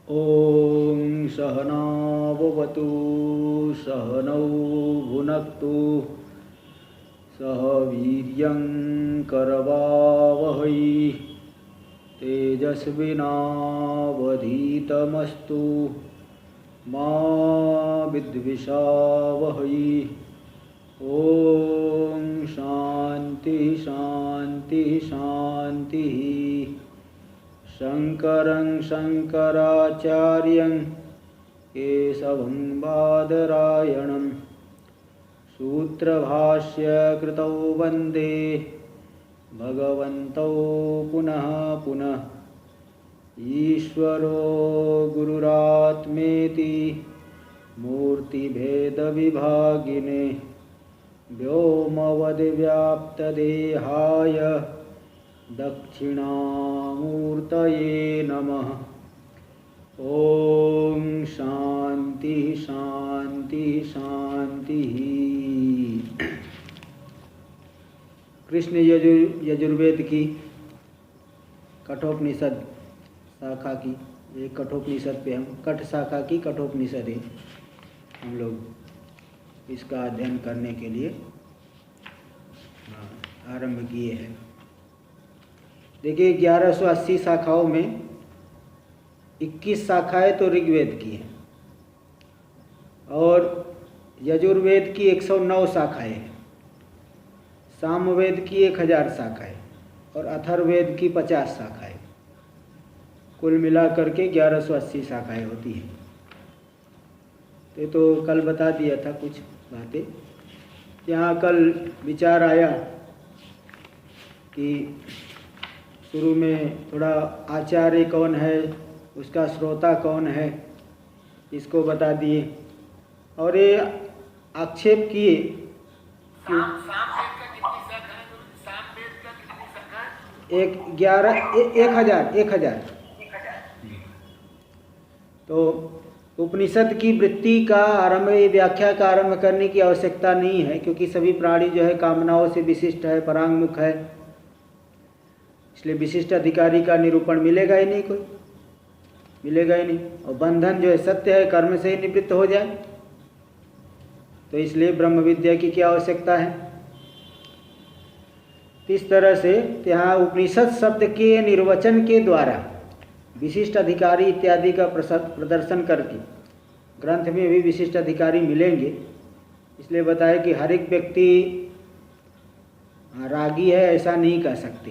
ॐ सहनाववतु सहनौ भुनक्तु सह वीर्यं करवावहै तेजस्विनावधीतमस्तु मा विद्विषावहै। ॐ शान्ति शान्ति शान्तिः। शङ्करं शङ्कराचार्यं केशवं बादरायणं सूत्रभाष्यकृतौ वन्दे भगवन्तौ पुनः पुनः। ईश्वरो गुरुरात्मेति मूर्तिभेदविभागिने व्योमवद्व्याप्तदेहाय दक्षिणामूर्तये नमः। ॐ शान्ति शान्ति शान्तिः। कृष्ण यजुर्वेद की कठोपनिषद शाखा की, एक कठोपनिषद पे हम कठ शाखा की कठोपनिषद है, हम लोग इसका अध्ययन करने के लिए आरंभ किए हैं। देखिए 1180 शाखाओं में 21 शाखाएं तो ऋग्वेद की हैं और यजुर्वेद की 109 शाखाएं हैं, सामवेद की 1000 शाखाएं और अथर्ववेद की 50 शाखाएं, कुल मिलाकर के 1180 शाखाएं होती हैं। तो कल बता दिया था कुछ बातें। यहाँ कल विचार आया कि शुरू में थोड़ा आचार्य कौन है, उसका श्रोता कौन है, इसको बता दिए और ये आक्षेप किए कि 1000 तो उपनिषद की वृत्ति का आरंभ, व्याख्या का आरंभ करने की आवश्यकता नहीं है, क्योंकि सभी प्राणी जो है कामनाओं से विशिष्ट है, परांगमुख है, इसलिए विशिष्ट अधिकारी का निरूपण मिलेगा ही नहीं, कोई मिलेगा ही नहीं। और बंधन जो है सत्य है, कर्म से ही निवृत्त हो जाए, तो इसलिए ब्रह्म विद्या की क्या आवश्यकता है। इस तरह से यहाँ उपनिषद शब्द के निर्वचन के द्वारा विशिष्ट अधिकारी इत्यादि का प्रदर्शन करके ग्रंथ में भी विशिष्ट अधिकारी मिलेंगे, इसलिए बताया कि हर एक व्यक्ति रागी है ऐसा नहीं कह सकते,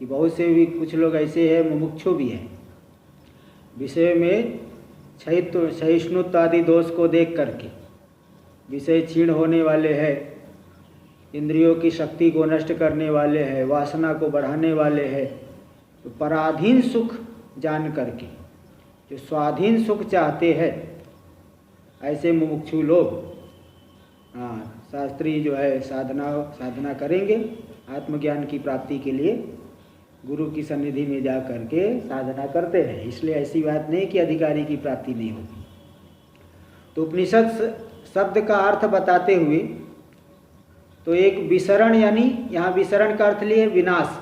कि बहुत से भी कुछ लोग ऐसे हैं मुमुक्षु भी हैं, विषय में सहिष्णुत्व आदि दोष को देख करके विषय क्षीण होने वाले हैं, इंद्रियों की शक्ति को नष्ट करने वाले हैं, वासना को बढ़ाने वाले हैं, तो पराधीन सुख जान करके जो स्वाधीन सुख चाहते हैं ऐसे मुमुक्षु लोग शास्त्रीय जो है साधना करेंगे, आत्मज्ञान की प्राप्ति के लिए गुरु की सन्निधि में जा करके साधना करते हैं। इसलिए ऐसी बात नहीं कि अधिकारी की प्राप्ति नहीं होगी। तो उपनिषद शब्द का अर्थ बताते हुए तो एक विसरण, यानी यहाँ विसरण का अर्थ लिए विनाश,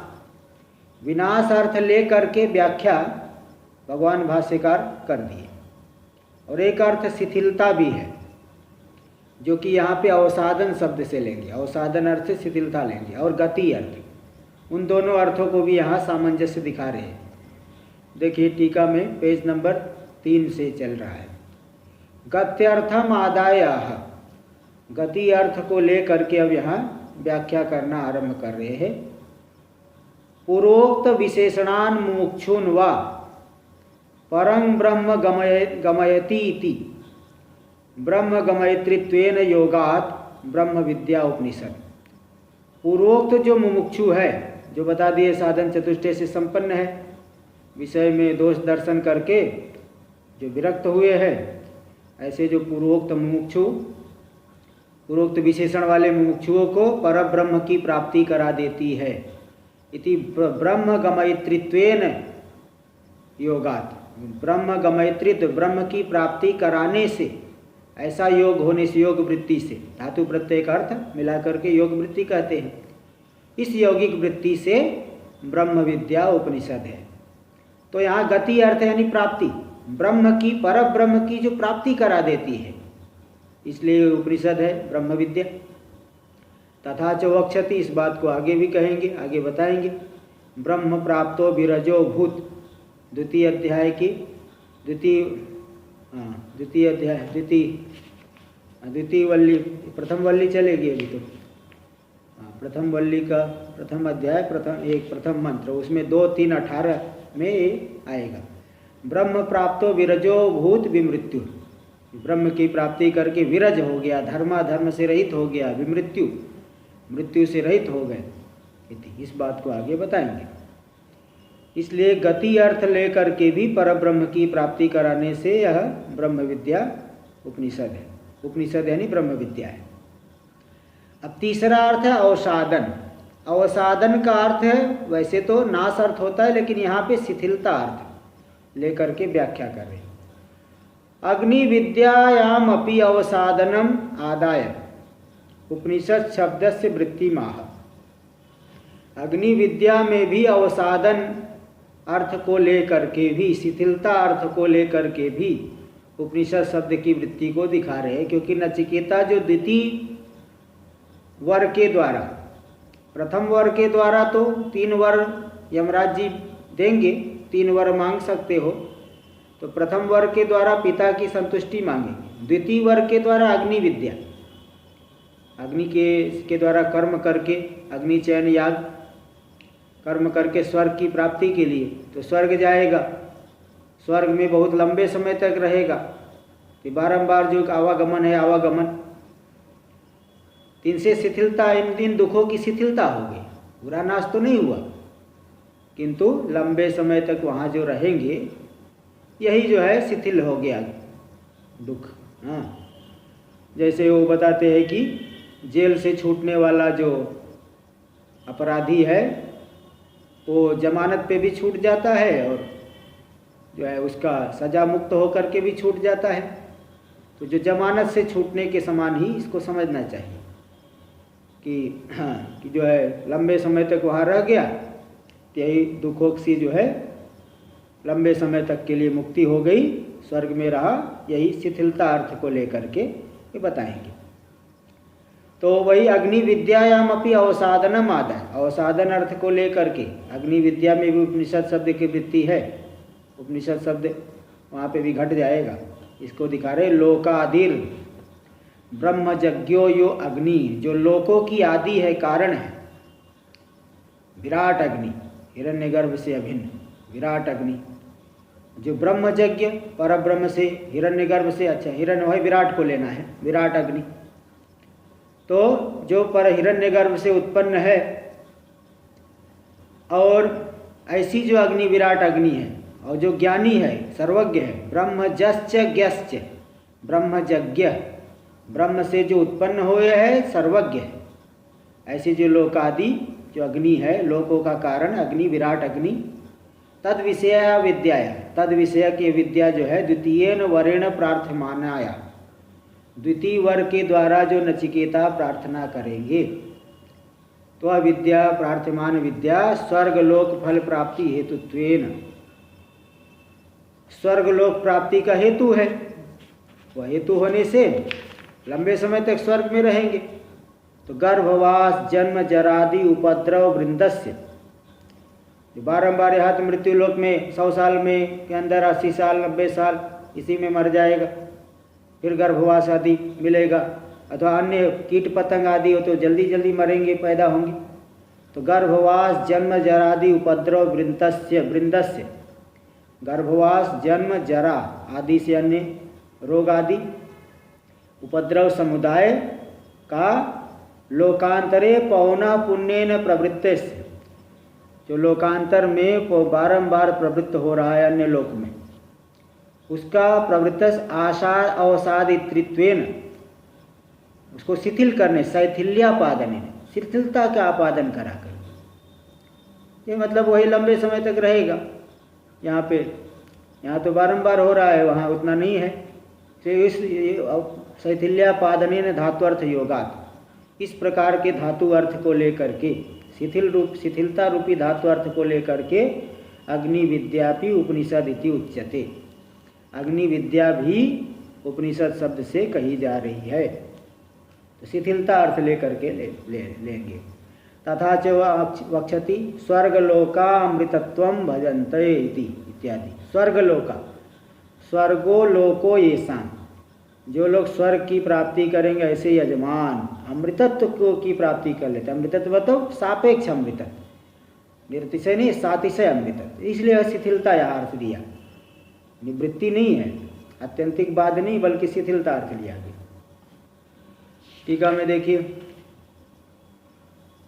विनाश अर्थ ले करके व्याख्या भगवान भाष्यकार कर दिए। और एक अर्थ शिथिलता भी है, जो कि यहाँ पे अवसादन शब्द से लेंगे, अवसादन अर्थ शिथिलता लेंगे, और गति अर्थ, उन दोनों अर्थों को भी यहाँ सामंजस्य दिखा रहे हैं। देखिए टीका में पेज नंबर 3 से चल रहा है। गत्यर्थम आदाय, गति अर्थ को ले करके अब यहाँ व्याख्या करना आरंभ कर रहे हैं। पूर्वोक्त विशेषणान मुमुक्षुन वा परं ब्रह्म गमयति इति ब्रह्म गमयित्रित्वेन योगात् ब्रह्म विद्या उपनिषद। पूर्वोक्त जो मुमुक्षु है, जो बता दिए साधन चतुष्टय से संपन्न है, विषय में दोष दर्शन करके जो विरक्त हुए हैं, ऐसे जो पूर्वोक्त मुमुक्षु, पूर्वोक्त विशेषण वाले मुमुक्षुओं को परब्रह्म की प्राप्ति करा देती है। इति ब्रह्म गमयित्रित्वेन योगात्, ब्रह्म गमयित्रित्व ब्रह्म की प्राप्ति कराने से, ऐसा योग होने से, योग वृत्ति से, धातु प्रत्यय का अर्थ मिला करके योग वृत्ति कहते हैं। इस यौगिक वृत्ति से ब्रह्म विद्या उपनिषद है। तो यहाँ गति अर्थ यानी प्राप्ति, ब्रह्म की, पर ब्रह्म की जो प्राप्ति करा देती है, इसलिए उपनिषद है ब्रह्म विद्या। तथा च वक्षति, इस बात को आगे भी कहेंगे, आगे बताएंगे। ब्रह्म प्राप्तो विरजो भूत, द्वितीय अध्याय की द्वितीय वल्ली, प्रथम वल्ली चलेगी अभी तो। प्रथम वल्ली का प्रथम अध्याय, प्रथम मंत्र, उसमें 2, 3, 18 में आएगा। ब्रह्म प्राप्तो विरजो भूत विमृत्यु, ब्रह्म की प्राप्ति करके विरज हो गया, धर्माधर्म से रहित हो गया, विमृत्यु, मृत्यु से रहित हो गए, इस बात को आगे बताएंगे। इसलिए गति अर्थ लेकर के भी परब्रह्म की प्राप्ति कराने से यह ब्रह्म विद्या उपनिषद है। उपनिषद यानी ब्रह्म विद्या है। अब तीसरा अर्थ है अवसादन। अवसादन का अर्थ है, वैसे तो नाश अर्थ होता है, लेकिन यहाँ पे शिथिलता अर्थ लेकर के व्याख्या कर रहे हैं। अग्नि विद्यायाम अपि अवसादनम आदाय उपनिषद शब्द से वृत्ति माह। अग्नि विद्या में भी अवसादन अर्थ को लेकर के भी, शिथिलता अर्थ को लेकर के भी उपनिषद शब्द की वृत्ति को दिखा रहे हैं। क्योंकि नचिकेता जो द्वितीय वर के द्वारा, प्रथम वर के द्वारा तो 3 वर यमराज जी देंगे, 3 वर मांग सकते हो, तो प्रथम वर के द्वारा पिता की संतुष्टि मांगेंगे। द्वितीय वर के द्वारा अग्नि विद्या, अग्नि के द्वारा कर्म करके, अग्नि चयन याग कर्म करके स्वर्ग की प्राप्ति के लिए, तो स्वर्ग जाएगा, स्वर्ग में बहुत लंबे समय तक रहेगा, तो बारंबार जो आवागमन है, आवागमन, इनसे शिथिलता, इन दुखों की शिथिलता हो गई। पूरा नाश तो नहीं हुआ, किंतु लंबे समय तक वहाँ जो रहेंगे, यही जो है शिथिल हो गया दुख। हाँ, जैसे वो बताते हैं कि जेल से छूटने वाला जो अपराधी है, वो जमानत पे भी छूट जाता है, और जो है उसका सजा मुक्त होकर के भी छूट जाता है। तो जो जमानत से छूटने के समान ही इसको समझना चाहिए कि हाँ, कि जो है लंबे समय तक वहाँ रह गया, तो यही दुखों से जो है लंबे समय तक के लिए मुक्ति हो गई, स्वर्ग में रहा। यही शिथिलता अर्थ को लेकर के ये बताएंगे। तो वही अग्नि विद्यायाम अपि अवसादनम आदाय, अवसादन अर्थ को लेकर के अग्नि विद्या में भी उपनिषद शब्द की वृत्ति है। उपनिषद शब्द वहाँ पे भी घट जाएगा, इसको दिखा रहे। लोकादिर ब्रह्मज्ञो यो अग्नि, जो लोकों की आदि है, कारण है, विराट अग्नि, हिरण्यगर्भ से अभिन्न विराट अग्नि, जो ब्रह्मज्ञ पर ब्रह्म से, हिरण्यगर्भ से, अच्छा हिरण्य है, विराट को लेना है, विराट अग्नि, तो जो पर हिरण्यगर्भ से उत्पन्न है, और ऐसी जो अग्नि विराट अग्नि है, और जो ज्ञानी है, सर्वज्ञ है, ब्रह्मजश्च ज्ञश्च, ब्रह्मज्ञ, ब्रह्म से जो उत्पन्न हुए है, सर्वज्ञ है। ऐसी जो लोकादि जो अग्नि है, लोकों का कारण अग्नि, विराट अग्नि, तद विषय विद्या, तद विषय की विद्या जो है द्वितीयेन वरेण प्रार्थमानाया, द्वितीय वर के द्वारा जो नचिकेता प्रार्थना करेंगे, तो वह विद्या, प्रार्थमान विद्या स्वर्गलोक फल प्राप्ति हेतुत्वेन, स्वर्गलोक प्राप्ति का हेतु है। वह हेतु होने से लंबे समय तक स्वर्ग में रहेंगे। तो गर्भवास जन्म जरादि उपद्रव वृंदस्य, बारंबार यहाँ तो मृत्यु लोक में 100 साल में के अंदर 80 साल 90 साल इसी में मर जाएगा, फिर गर्भवास आदि मिलेगा, अथवा अन्य कीट पतंग आदि हो तो जल्दी जल्दी मरेंगे, पैदा होंगे। तो गर्भवास जन्म जरादि उपद्रव वृंदस्य, गर्भवास जन्म जरा आदि से अन्य रोग आदि उपद्रव समुदाय का लोकांतरे पौना पुण्येन प्रवृत्ते, जो लोकांतर में बारंबार प्रवृत्त हो रहा है अन्य लोक में, उसका प्रवृत्त आशा अवसादित्वेन, उसको शिथिल करने, शैथिल्यापादन, शिथिलता का आपादन कराकर, ये मतलब वही लंबे समय तक रहेगा। यहाँ तो बारंबार हो रहा है, वहाँ उतना नहीं है। तो इस शैथिल्यापादन धातुअर्थ योगात, इस प्रकार के धातु अर्थ को लेकर के, शिथिलता रूपी धातु अर्थ को लेकर के अग्नि विद्यापि उपनिषद इति उच्यते। अग्नि विद्या भी उपनिषद शब्द से कही जा रही है। तो शिथिलता अर्थ लेकर के लेंगे। तथा च वक्षति स्वर्गलोकामृतत्वं भजन्ते इत्यादि। स्वर्गलोका, स्वर्गो लोको येषां, जो लोग स्वर्ग की प्राप्ति करेंगे ऐसे यजमान अमृतत्व को की प्राप्ति कर लेते। अमृतत्व तो सापेक्ष अमृतत्व, निरतिशय नहीं, सातिशय अमृतत्व। इसलिए शिथिलता यहाँ अर्थ दिया, निवृत्ति नहीं है, आत्यंतिक बाद नहीं, बल्कि शिथिलता अर्थ लिया गया। टीका में देखिए,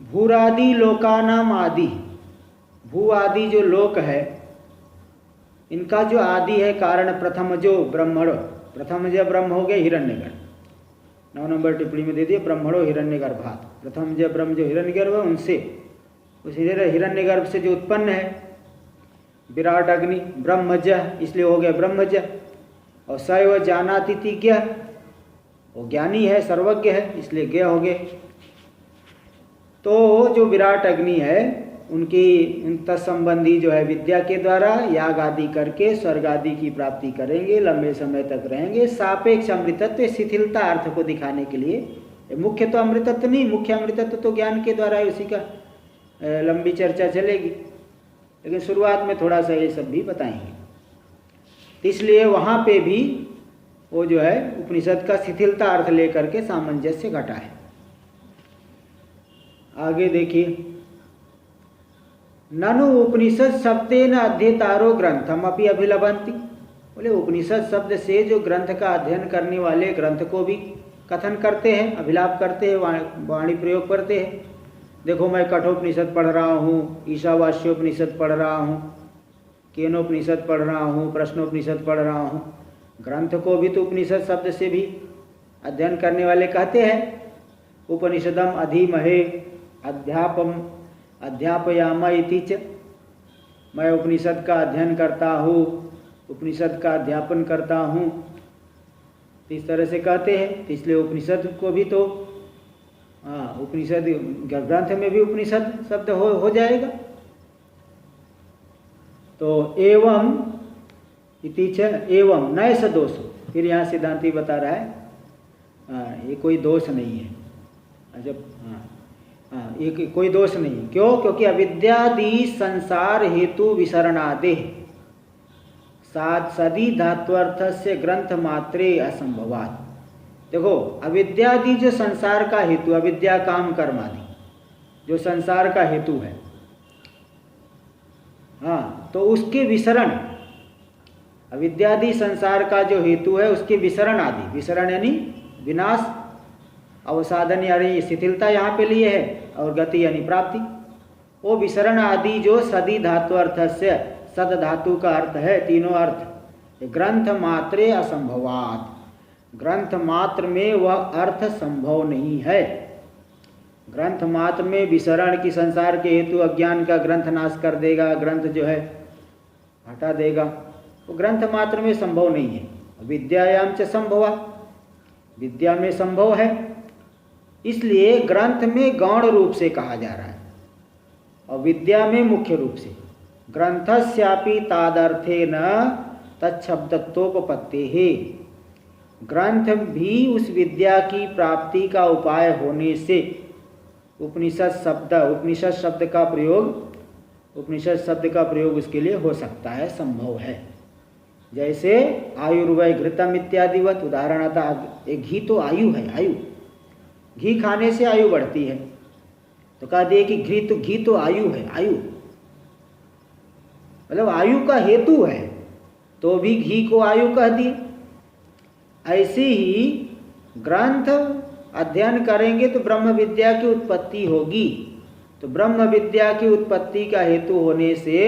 भूरादि लोकानाम आदि, भू आदि जो लोक है इनका जो आदि है कारण प्रथम जो ब्रह्मण, प्रथम जब ब्रह्म हो गया हिरण्यगर्भ, 9 नंबर टिप्पणी में दे दिए ब्रह्मणो हिरण्यगर्भात्। प्रथम जब ब्रह्म जो हिरण्यगर्भ है उनसे, उस हिरण्यगर्भ से जो उत्पन्न है विराट अग्नि ब्रह्मज, इसलिए हो गया ब्रह्मज। और सैव जानाति ज्ञ, वो ज्ञानी है, सर्वज्ञ है, इसलिए ज्ञ हो गए। तो जो विराट अग्नि है उनकी उन तत्संबंधी जो है विद्या के द्वारा याग आदि करके स्वर्ग आदि की प्राप्ति करेंगे, लंबे समय तक रहेंगे। सापेक्ष अमृतत्व शिथिलता अर्थ को दिखाने के लिए, मुख्य तो अमृतत्व नहीं, मुख्य अमृतत्व तो ज्ञान के द्वारा है, उसी का लंबी चर्चा चलेगी, लेकिन शुरुआत में थोड़ा सा ये सब भी बताएंगे। इसलिए वहाँ पे भी वो जो है उपनिषद का शिथिलता अर्थ लेकर के सामंजस्य घटा है। आगे देखिए, ननु उपनिषद शब्देन अध्येतारो ग्रंथम अपि अभिलभन्ति। बोले उपनिषद शब्द से जो ग्रंथ का अध्ययन करने वाले ग्रंथ को भी कथन करते हैं, अभिलाप करते हैं, वाणी प्रयोग करते हैं। देखो मैं कठोपनिषद पढ़ रहा हूँ, ईशावास्योपनिषद पढ़ रहा हूँ, केनोपनिषद पढ़ रहा हूँ, प्रश्नोपनिषद पढ़ रहा हूँ। ग्रंथ को भी तो उपनिषद शब्द से भी अध्ययन करने वाले कहते हैं। उपनिषदम अधीमहे अध्यापयामा इति च, मैं उपनिषद का अध्ययन करता हूँ, उपनिषद का अध्यापन करता हूँ, इस तरह से कहते हैं। इसलिए उपनिषद को भी तो उपनिषद ग्रंथ में भी उपनिषद शब्द हो जाएगा। तो एवं इति च एवं नए स दोष, फिर यहाँ सिद्धांती बता रहा है ये कोई दोष नहीं है। जब ये कोई दोष नहीं, क्यों? क्योंकि अविद्यादि संसार हेतु विसरणादे सात सदी धात्वर्थ से ग्रंथ मात्रे असंभवात। देखो अविद्यादि जो संसार का हेतु, अविद्या काम कर्म आदि जो संसार का हेतु है, तो उसके विसरण, अविद्यादि संसार का जो हेतु है उसके विसरण आदि, विसरण यानी विनाश, अवसाधन यानी शिथिलता यहाँ पे लिए है, और गति यानी प्राप्ति। वो विसरण आदि जो सदी धातु अर्थ से, सद धातु का अर्थ है, तीनों अर्थ ग्रंथ मात्रे असंभवात, ग्रंथ मात्र में वह अर्थ संभव नहीं है। ग्रंथ मात्र में विसरण की संसार के हेतु अज्ञान का ग्रंथ नाश कर देगा, ग्रंथ जो है हटा देगा, वो ग्रंथ मात्र में संभव नहीं है। विद्यायाम च संभवा, विद्या में संभव है, इसलिए ग्रंथ में गौण रूप से कहा जा रहा है और विद्या में मुख्य रूप से। ग्रंथस्यापि तादर्थे न तच्छब्दत्वोपपत्ति है, ग्रंथ भी उस विद्या की प्राप्ति का उपाय होने से उपनिषद शब्द का प्रयोग उसके लिए हो सकता है, संभव है। जैसे आयुर्वय घृतम इत्यादिवत उदाहरण आता, एक घी तो आयु है, आयु, घी खाने से आयु बढ़ती है, तो कहा दिए कि घी तो आयु है, आयु मतलब आयु का हेतु है, तो भी घी को आयु कह दिए। ऐसे ही ग्रंथ अध्ययन करेंगे तो ब्रह्म विद्या की उत्पत्ति होगी, तो ब्रह्म विद्या की उत्पत्ति का हेतु होने से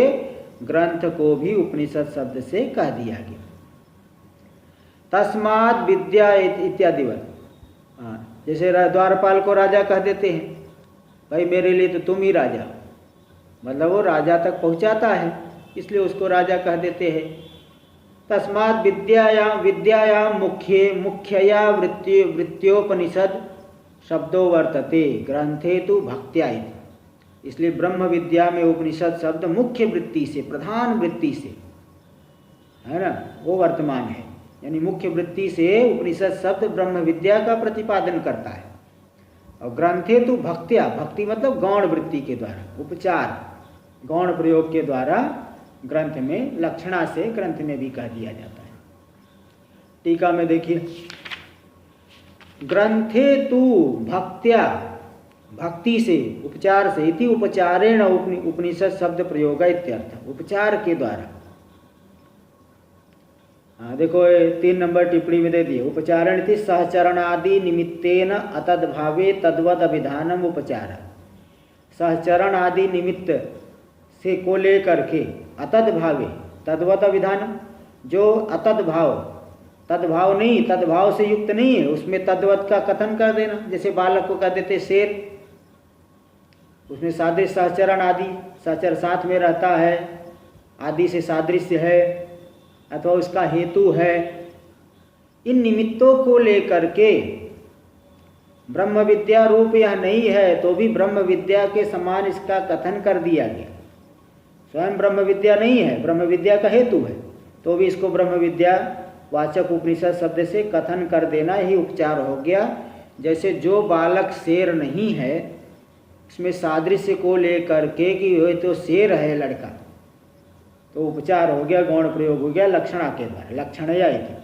ग्रंथ को भी उपनिषद शब्द से कह दिया गया। तस्मात् विद्या इत्यादिवत, जैसे द्वारपाल को राजा कह देते हैं, भाई मेरे लिए तो तुम ही राजा, मतलब वो राजा तक पहुंचाता है, इसलिए उसको राजा कह देते हैं। तस्मात् विद्यायां मुख्यया वृत्त्योपनिषद शब्दो वर्तते ग्रंथे तु भक्त्या इति, इसलिए ब्रह्म विद्या में उपनिषद शब्द मुख्य वृत्ति से, प्रधान वृत्ति से है ना, वो वर्तमान है। यानी मुख्य वृत्ति से उपनिषद शब्द ब्रह्म विद्या का प्रतिपादन करता है। और ग्रंथे तो भक्त्या, भक्ति मतलब गौण वृत्ति के द्वारा, उपचार गौण प्रयोग के द्वारा ग्रंथ में लक्षणा से ग्रंथ में भी कह दिया जाता है। टीका में देखिए, ग्रंथे तु भक्त्या, भक्ति से उपचार से, इति उपचारेण उपनिषद शब्द प्रयोग इत्यर्थ, उपचार के द्वारा। हाँ देखो 3 नंबर टिप्पणी में दे दिए, उपचारण थी सहचरणादि निमित्तेन अतद्भावे तद्वद अभिधानम उपचार। सहचरण आदि निमित्त से को लेकर के अतद्भावे तद्वद अभिधानम, जो अतद्भाव, तद्भाव नहीं, तद्भाव से युक्त नहीं है, उसमें तद्वत का कथन कर देना। जैसे बालक को कह देते शेर, उसमें सादृश्य सहचरण आदि, सहचर साथ में रहता है, आदि से सादृश्य है अथवा उसका हेतु है। इन निमित्तों को लेकर के ब्रह्म विद्या रूप यह नहीं है तो भी ब्रह्म विद्या के समान इसका कथन कर दिया गया। स्वयं ब्रह्म विद्या नहीं है, ब्रह्म विद्या का हेतु है, तो भी इसको ब्रह्म विद्या वाचक उपनिषद शब्द से कथन कर देना ही उपचार हो गया। जैसे जो बालक शेर नहीं है, इसमें सादृश्य को लेकर के कि ये तो शेर है लड़का, तो उपचार हो गया, गौण प्रयोग हो गया लक्षणा के द्वारा, लक्षणया इति,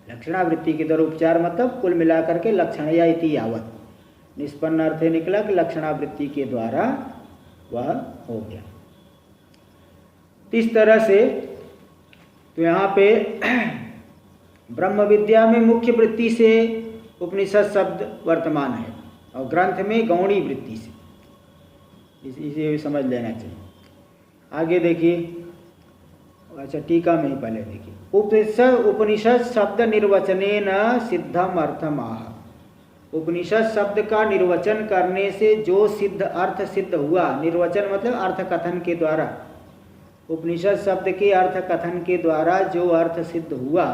लक्षणावृत्ति के द्वारा उपचार मतलब कुल मिलाकर के लक्षणया इति यावत, निष्पन्न अर्थ निकला कि लक्षणावृत्ति के द्वारा वह हो गया। इस तरह से तो यहाँ पे ब्रह्म विद्या में मुख्य वृत्ति से उपनिषद शब्द वर्तमान है और ग्रंथ में गौणी वृत्ति से, इसे समझ लेना चाहिए। आगे देखिए, अच्छा टीका में ही पहले देखिए, उपनिषद शब्द निर्वचनेन सिद्धम अर्थम आह। उपनिषद शब्द का निर्वचन करने से जो सिद्ध अर्थ सिद्ध हुआ, निर्वचन मतलब अर्थ कथन के द्वारा, उपनिषद शब्द के अर्थ कथन के द्वारा जो अर्थ सिद्ध हुआ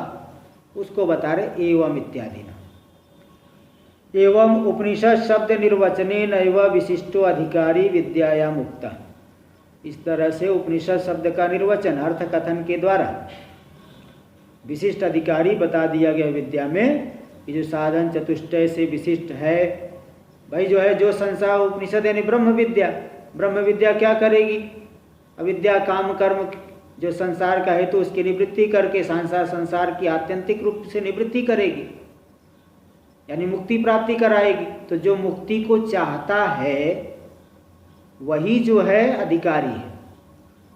उसको बता रहे एवं इत्यादि ना। एवं उपनिषद शब्द निर्वचनेन एव विशिष्टो अधिकारी विद्याया मुक्ता। इस तरह से उपनिषद शब्द का निर्वचन अर्थ कथन के द्वारा विशिष्ट अधिकारी बता दिया गया विद्या में, कि जो साधन चतुष्टय से विशिष्ट है। भाई जो है, जो संसार उपनिषद यानी ब्रह्म विद्या, ब्रह्म विद्या क्या करेगी? अविद्या काम कर्म जो संसार का हेतु उसकी निवृत्ति करके संसार की आत्यंतिक रूप से निवृत्ति करेगी, यानी मुक्ति प्राप्ति कराएगी। तो जो मुक्ति को चाहता है वही जो है अधिकारी है।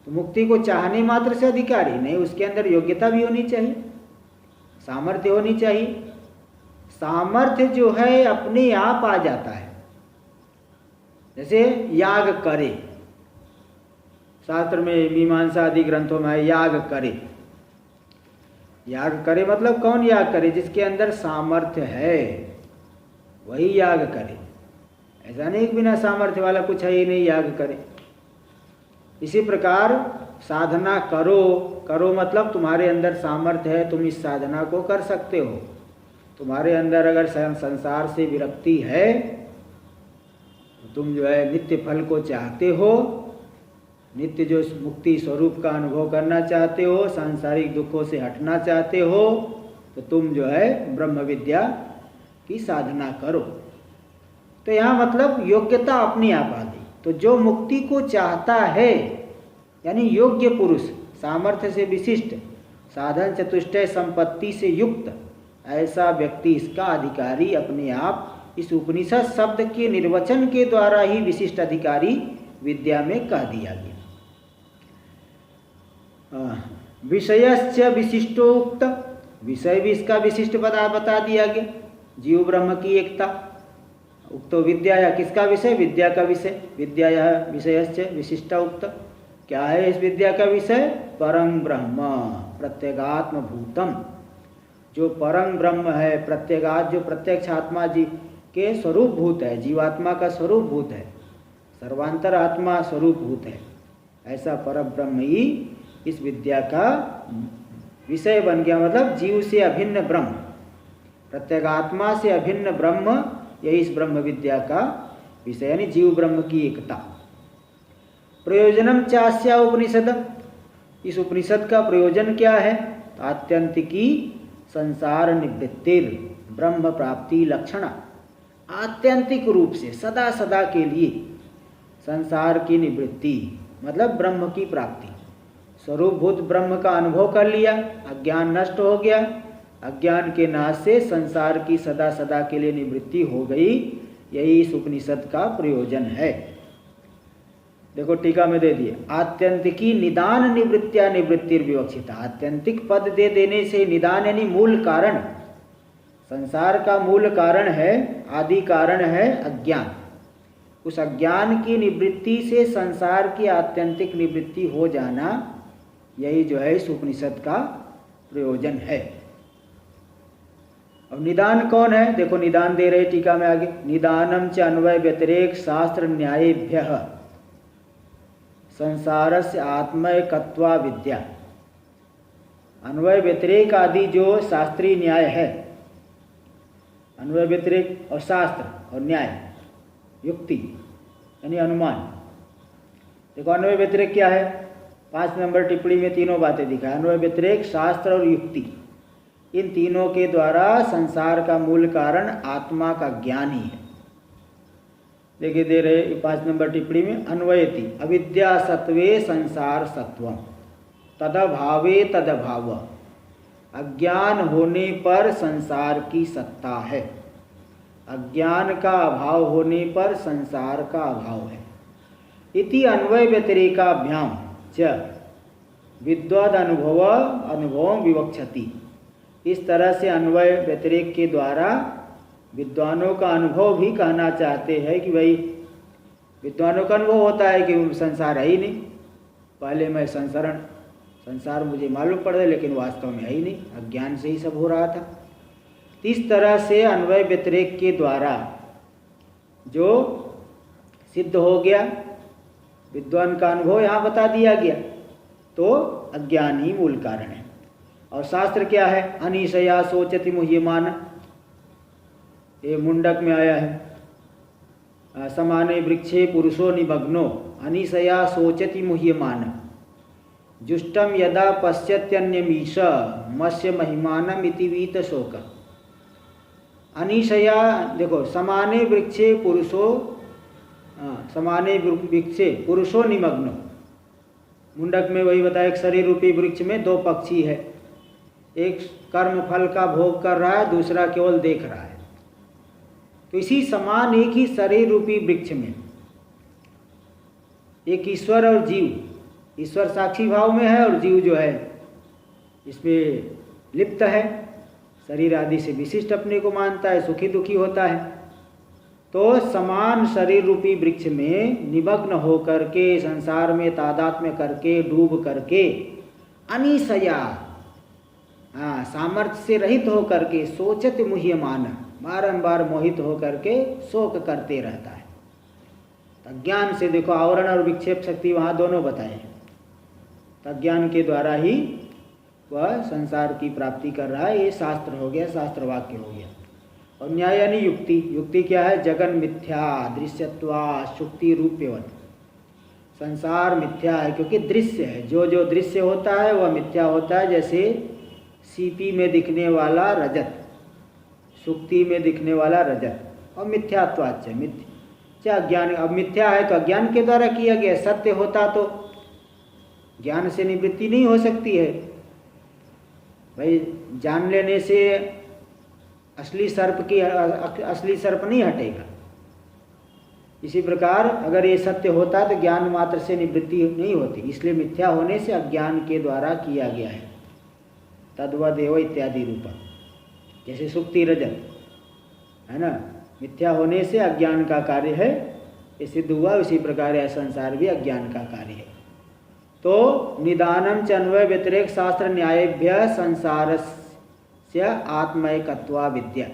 तो मुक्ति को चाहने मात्र से अधिकारी नहीं, उसके अंदर योग्यता भी होनी चाहिए, सामर्थ्य होनी चाहिए। सामर्थ्य जो है अपने आप आ जाता है। जैसे याग करे, शास्त्र में मीमांसा आदि ग्रंथों में याग करे, याग करे मतलब कौन याग करे? जिसके अंदर सामर्थ्य है वही याग करे। ऐसा नहीं कि बिना सामर्थ्य वाला कुछ है ही नहीं याग करे। इसी प्रकार साधना करो, करो मतलब तुम्हारे अंदर सामर्थ्य है, तुम इस साधना को कर सकते हो। तुम्हारे अंदर अगर संसार से विरक्ति है, तुम जो है नित्य फल को चाहते हो, नित्य जो मुक्ति स्वरूप का अनुभव करना चाहते हो, सांसारिक दुखों से हटना चाहते हो, तो तुम जो है ब्रह्म विद्या की साधना करो। तो यहाँ मतलब योग्यता अपने आप आ गई। तो जो मुक्ति को चाहता है यानी योग्य पुरुष, सामर्थ्य से विशिष्ट, साधन चतुष्टय संपत्ति से युक्त, ऐसा व्यक्ति इसका अधिकारी अपने आप इस उपनिषद शब्द के निर्वचन के द्वारा ही विशिष्ट अधिकारी विद्या में कह दिया गया। विषयश्च विशिष्टोक्त, विषय भी इसका विशिष्ट बता दिया गया। जीव ब्रह्म की एकता। उक्तो विद्या या किसका विषय? विद्या का विषय। विद्या विषयश्च विशिष्टा उक्त, क्या है इस विद्या का विषय? परम ब्रह्म प्रत्यगात्म भूतम, जो परम ब्रह्म है, प्रत्यगात जो प्रत्यक्ष आत्मा जी के स्वरूप भूत है, जीवात्मा का स्वरूप भूत है, सर्वांतर आत्मा स्वरूप भूत है, ऐसा परम ब्रह्म ही इस विद्या का विषय बन गया। मतलब जीव से अभिन्न ब्रह्म, प्रत्यगात्मा से अभिन्न ब्रह्म, यही इस ब्रह्म विद्या का विषय, यानी जीव ब्रह्म की एकता। प्रयोजनम चास्या उपनिषद, इस उपनिषद का प्रयोजन क्या है? तो आत्यंतिकी संसार निवृत्तिर ब्रह्म प्राप्ति लक्षण, आत्यंतिक रूप से सदा सदा के लिए संसार की निवृत्ति मतलब ब्रह्म की प्राप्ति। स्वरूपभूत ब्रह्म का अनुभव कर लिया, अज्ञान नष्ट हो गया, अज्ञान के नाश से संसार की सदा सदा के लिए निवृत्ति हो गई। यही इस उपनिषद का प्रयोजन है। देखो टीका में दे दिए, आत्यंतिकी निदान निवृत्त्या निवृत्तिर विवक्षिता। आत्यंतिक पद दे देने से निदान यानी मूल कारण, संसार का मूल कारण है, आदि कारण है अज्ञान। उस अज्ञान की निवृत्ति से संसार की आत्यंतिक निवृत्ति हो जाना, यही जो है इस उपनिषद का प्रयोजन है। अब निदान कौन है? देखो निदान दे रहे टीका में आगे, निदानम च अन्वय व्यतिरेक शास्त्र न्यायेभ्यः संसारस्य आत्मैकत्वा विद्या। अन्वय व्यतिरेक आदि जो शास्त्रीय न्याय है, अन्वय व्यतिरेक और शास्त्र और न्याय, युक्ति यानी अनुमान। देखो अन्वय व्यतिरेक क्या है? 5 नंबर टिप्पणी में तीनों बातें दिखाए। अन्वय व्यतिरेक, शास्त्र और युक्ति, इन तीनों के द्वारा संसार का मूल कारण आत्मा का ज्ञान ही है। देखिए दे रहे 5 नंबर टिप्पणी में, अन्वयति अविद्या सत्वे संसार सत्वम तदभावे तदभाव। अज्ञान होने पर संसार की सत्ता है, अज्ञान का अभाव होने पर संसार का अभाव है। इति अन्वय व्यतिरेकाभ्याम च विद्वद अनुभवं विवक्षति। इस तरह से अन्वय व्यतिरेक के द्वारा विद्वानों का अनुभव भी कहना चाहते हैं कि भाई विद्वानों का अनुभव होता है कि संसार है ही नहीं, पहले मैं संसार मुझे मालूम पड़ रहा है लेकिन वास्तव में है ही नहीं, अज्ञान से ही सब हो रहा था। इस तरह से अन्वय व्यतिरेक के द्वारा जो सिद्ध हो गया, विद्वान का अनुभव यहाँ बता दिया गया, तो अज्ञान ही मूल कारण है। और शास्त्र क्या है? अनिशया सोचति मुह्यमान, ये मुंडक में आया है। समाने वृक्षे पुरुषो निमग्नो अनिशया सोचति मुह्यमान जुष्टम यदा पश्यत्यन्यमीश मत्स्य महिमानम इति वीत शोक। अनिशया देखो, समाने वृक्षे पुरुषो निमग्नो, मुंडक में वही बताया, एक शरीर रूपी वृक्ष में 2 पक्षी है, एक कर्म फल का भोग कर रहा है, दूसरा केवल देख रहा है। तो इसी समान एक ही शरीर रूपी वृक्ष में एक ईश्वर और जीव, ईश्वर साक्षी भाव में है और जीव जो है इसमें लिप्त है, शरीर आदि से विशिष्ट अपने को मानता है, सुखी दुखी होता है। तो समान शरीर रूपी वृक्ष में निमग्न होकर के, संसार में तादात्म्य करके, डूब करके, अनिशया सामर्थ्य से रहित होकर के, सोचत मुह्यमान, बारंबार मोहित होकर के शोक करते रहता है। अज्ञान से देखो, आवरण और विक्षेप शक्ति वहाँ दोनों बताए हैं। अज्ञान के द्वारा ही वह संसार की प्राप्ति कर रहा है। ये शास्त्र हो गया, शास्त्र वाक्य हो गया। और न्याय यानी युक्ति। युक्ति क्या है? जगन मिथ्या दृश्यत्वा शुक्ति रूप्यवत। संसार मिथ्या है क्योंकि दृश्य है, जो जो दृश्य होता है वह मिथ्या होता है। जैसे सीपी में दिखने वाला रजत, सुक्ति में दिखने वाला रजत, और मिथ्यात्वाच मिथ्या ज्ञान। अब मिथ्या है तो अज्ञान के द्वारा किया गया, सत्य होता तो ज्ञान से निवृत्ति नहीं हो सकती है। भाई जान लेने से असली सर्प नहीं हटेगा। इसी प्रकार अगर ये सत्य होता तो ज्ञान मात्र से निवृत्ति नहीं होती, इसलिए मिथ्या होने से अज्ञान के द्वारा किया गया है। तद्वदेव इत्यादि रूपा, जैसे सुक्ति रजत है ना, मिथ्या होने से अज्ञान का कार्य है, ये सिद्ध हुआ। उसी प्रकार यह संसार भी अज्ञान का कार्य है। तो निदानम च अन्वय व्यतिरेक शास्त्र न्यायेभ्य संसारस्य आत्मैकत्वा विद्या।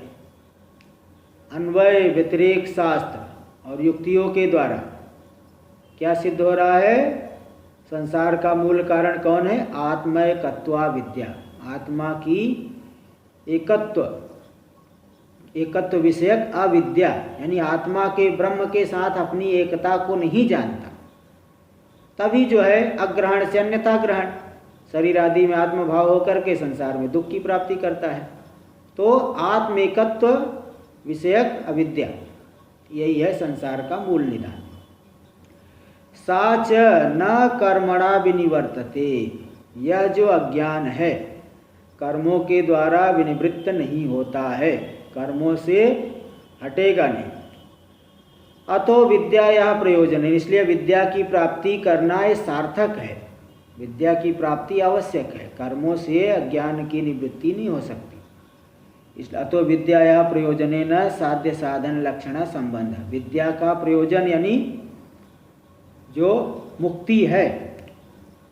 अन्वय व्यतिरेक शास्त्र और युक्तियों के द्वारा क्या सिद्ध हो रहा है? संसार का मूल कारण कौन है? आत्मैकत्वा विद्या। आत्मा की एकत्व विषयक अविद्या, यानी आत्मा के ब्रह्म के साथ अपनी एकता को नहीं जानता, तभी जो है अग्रहण से अन्यथा ग्रहण, शरीर आदि में आत्मभाव होकर के संसार में दुख की प्राप्ति करता है। तो आत्मेकत्व विषयक अविद्या, यही है संसार का मूल निदान। साच न कर्मणा विनिवर्तते, यह जो अज्ञान है कर्मों के द्वारा विनिवृत्त नहीं होता है, कर्मों से हटेगा नहीं। अतो विद्या प्रयोजन, इसलिए विद्या की प्राप्ति करना ये सार्थक है, विद्या की प्राप्ति आवश्यक है, कर्मों से अज्ञान की निवृत्ति नहीं हो सकती। इसलिए अतो विद्या प्रयोजनेन साध्य साधन लक्षण संबंध, विद्या का प्रयोजन यानी जो मुक्ति है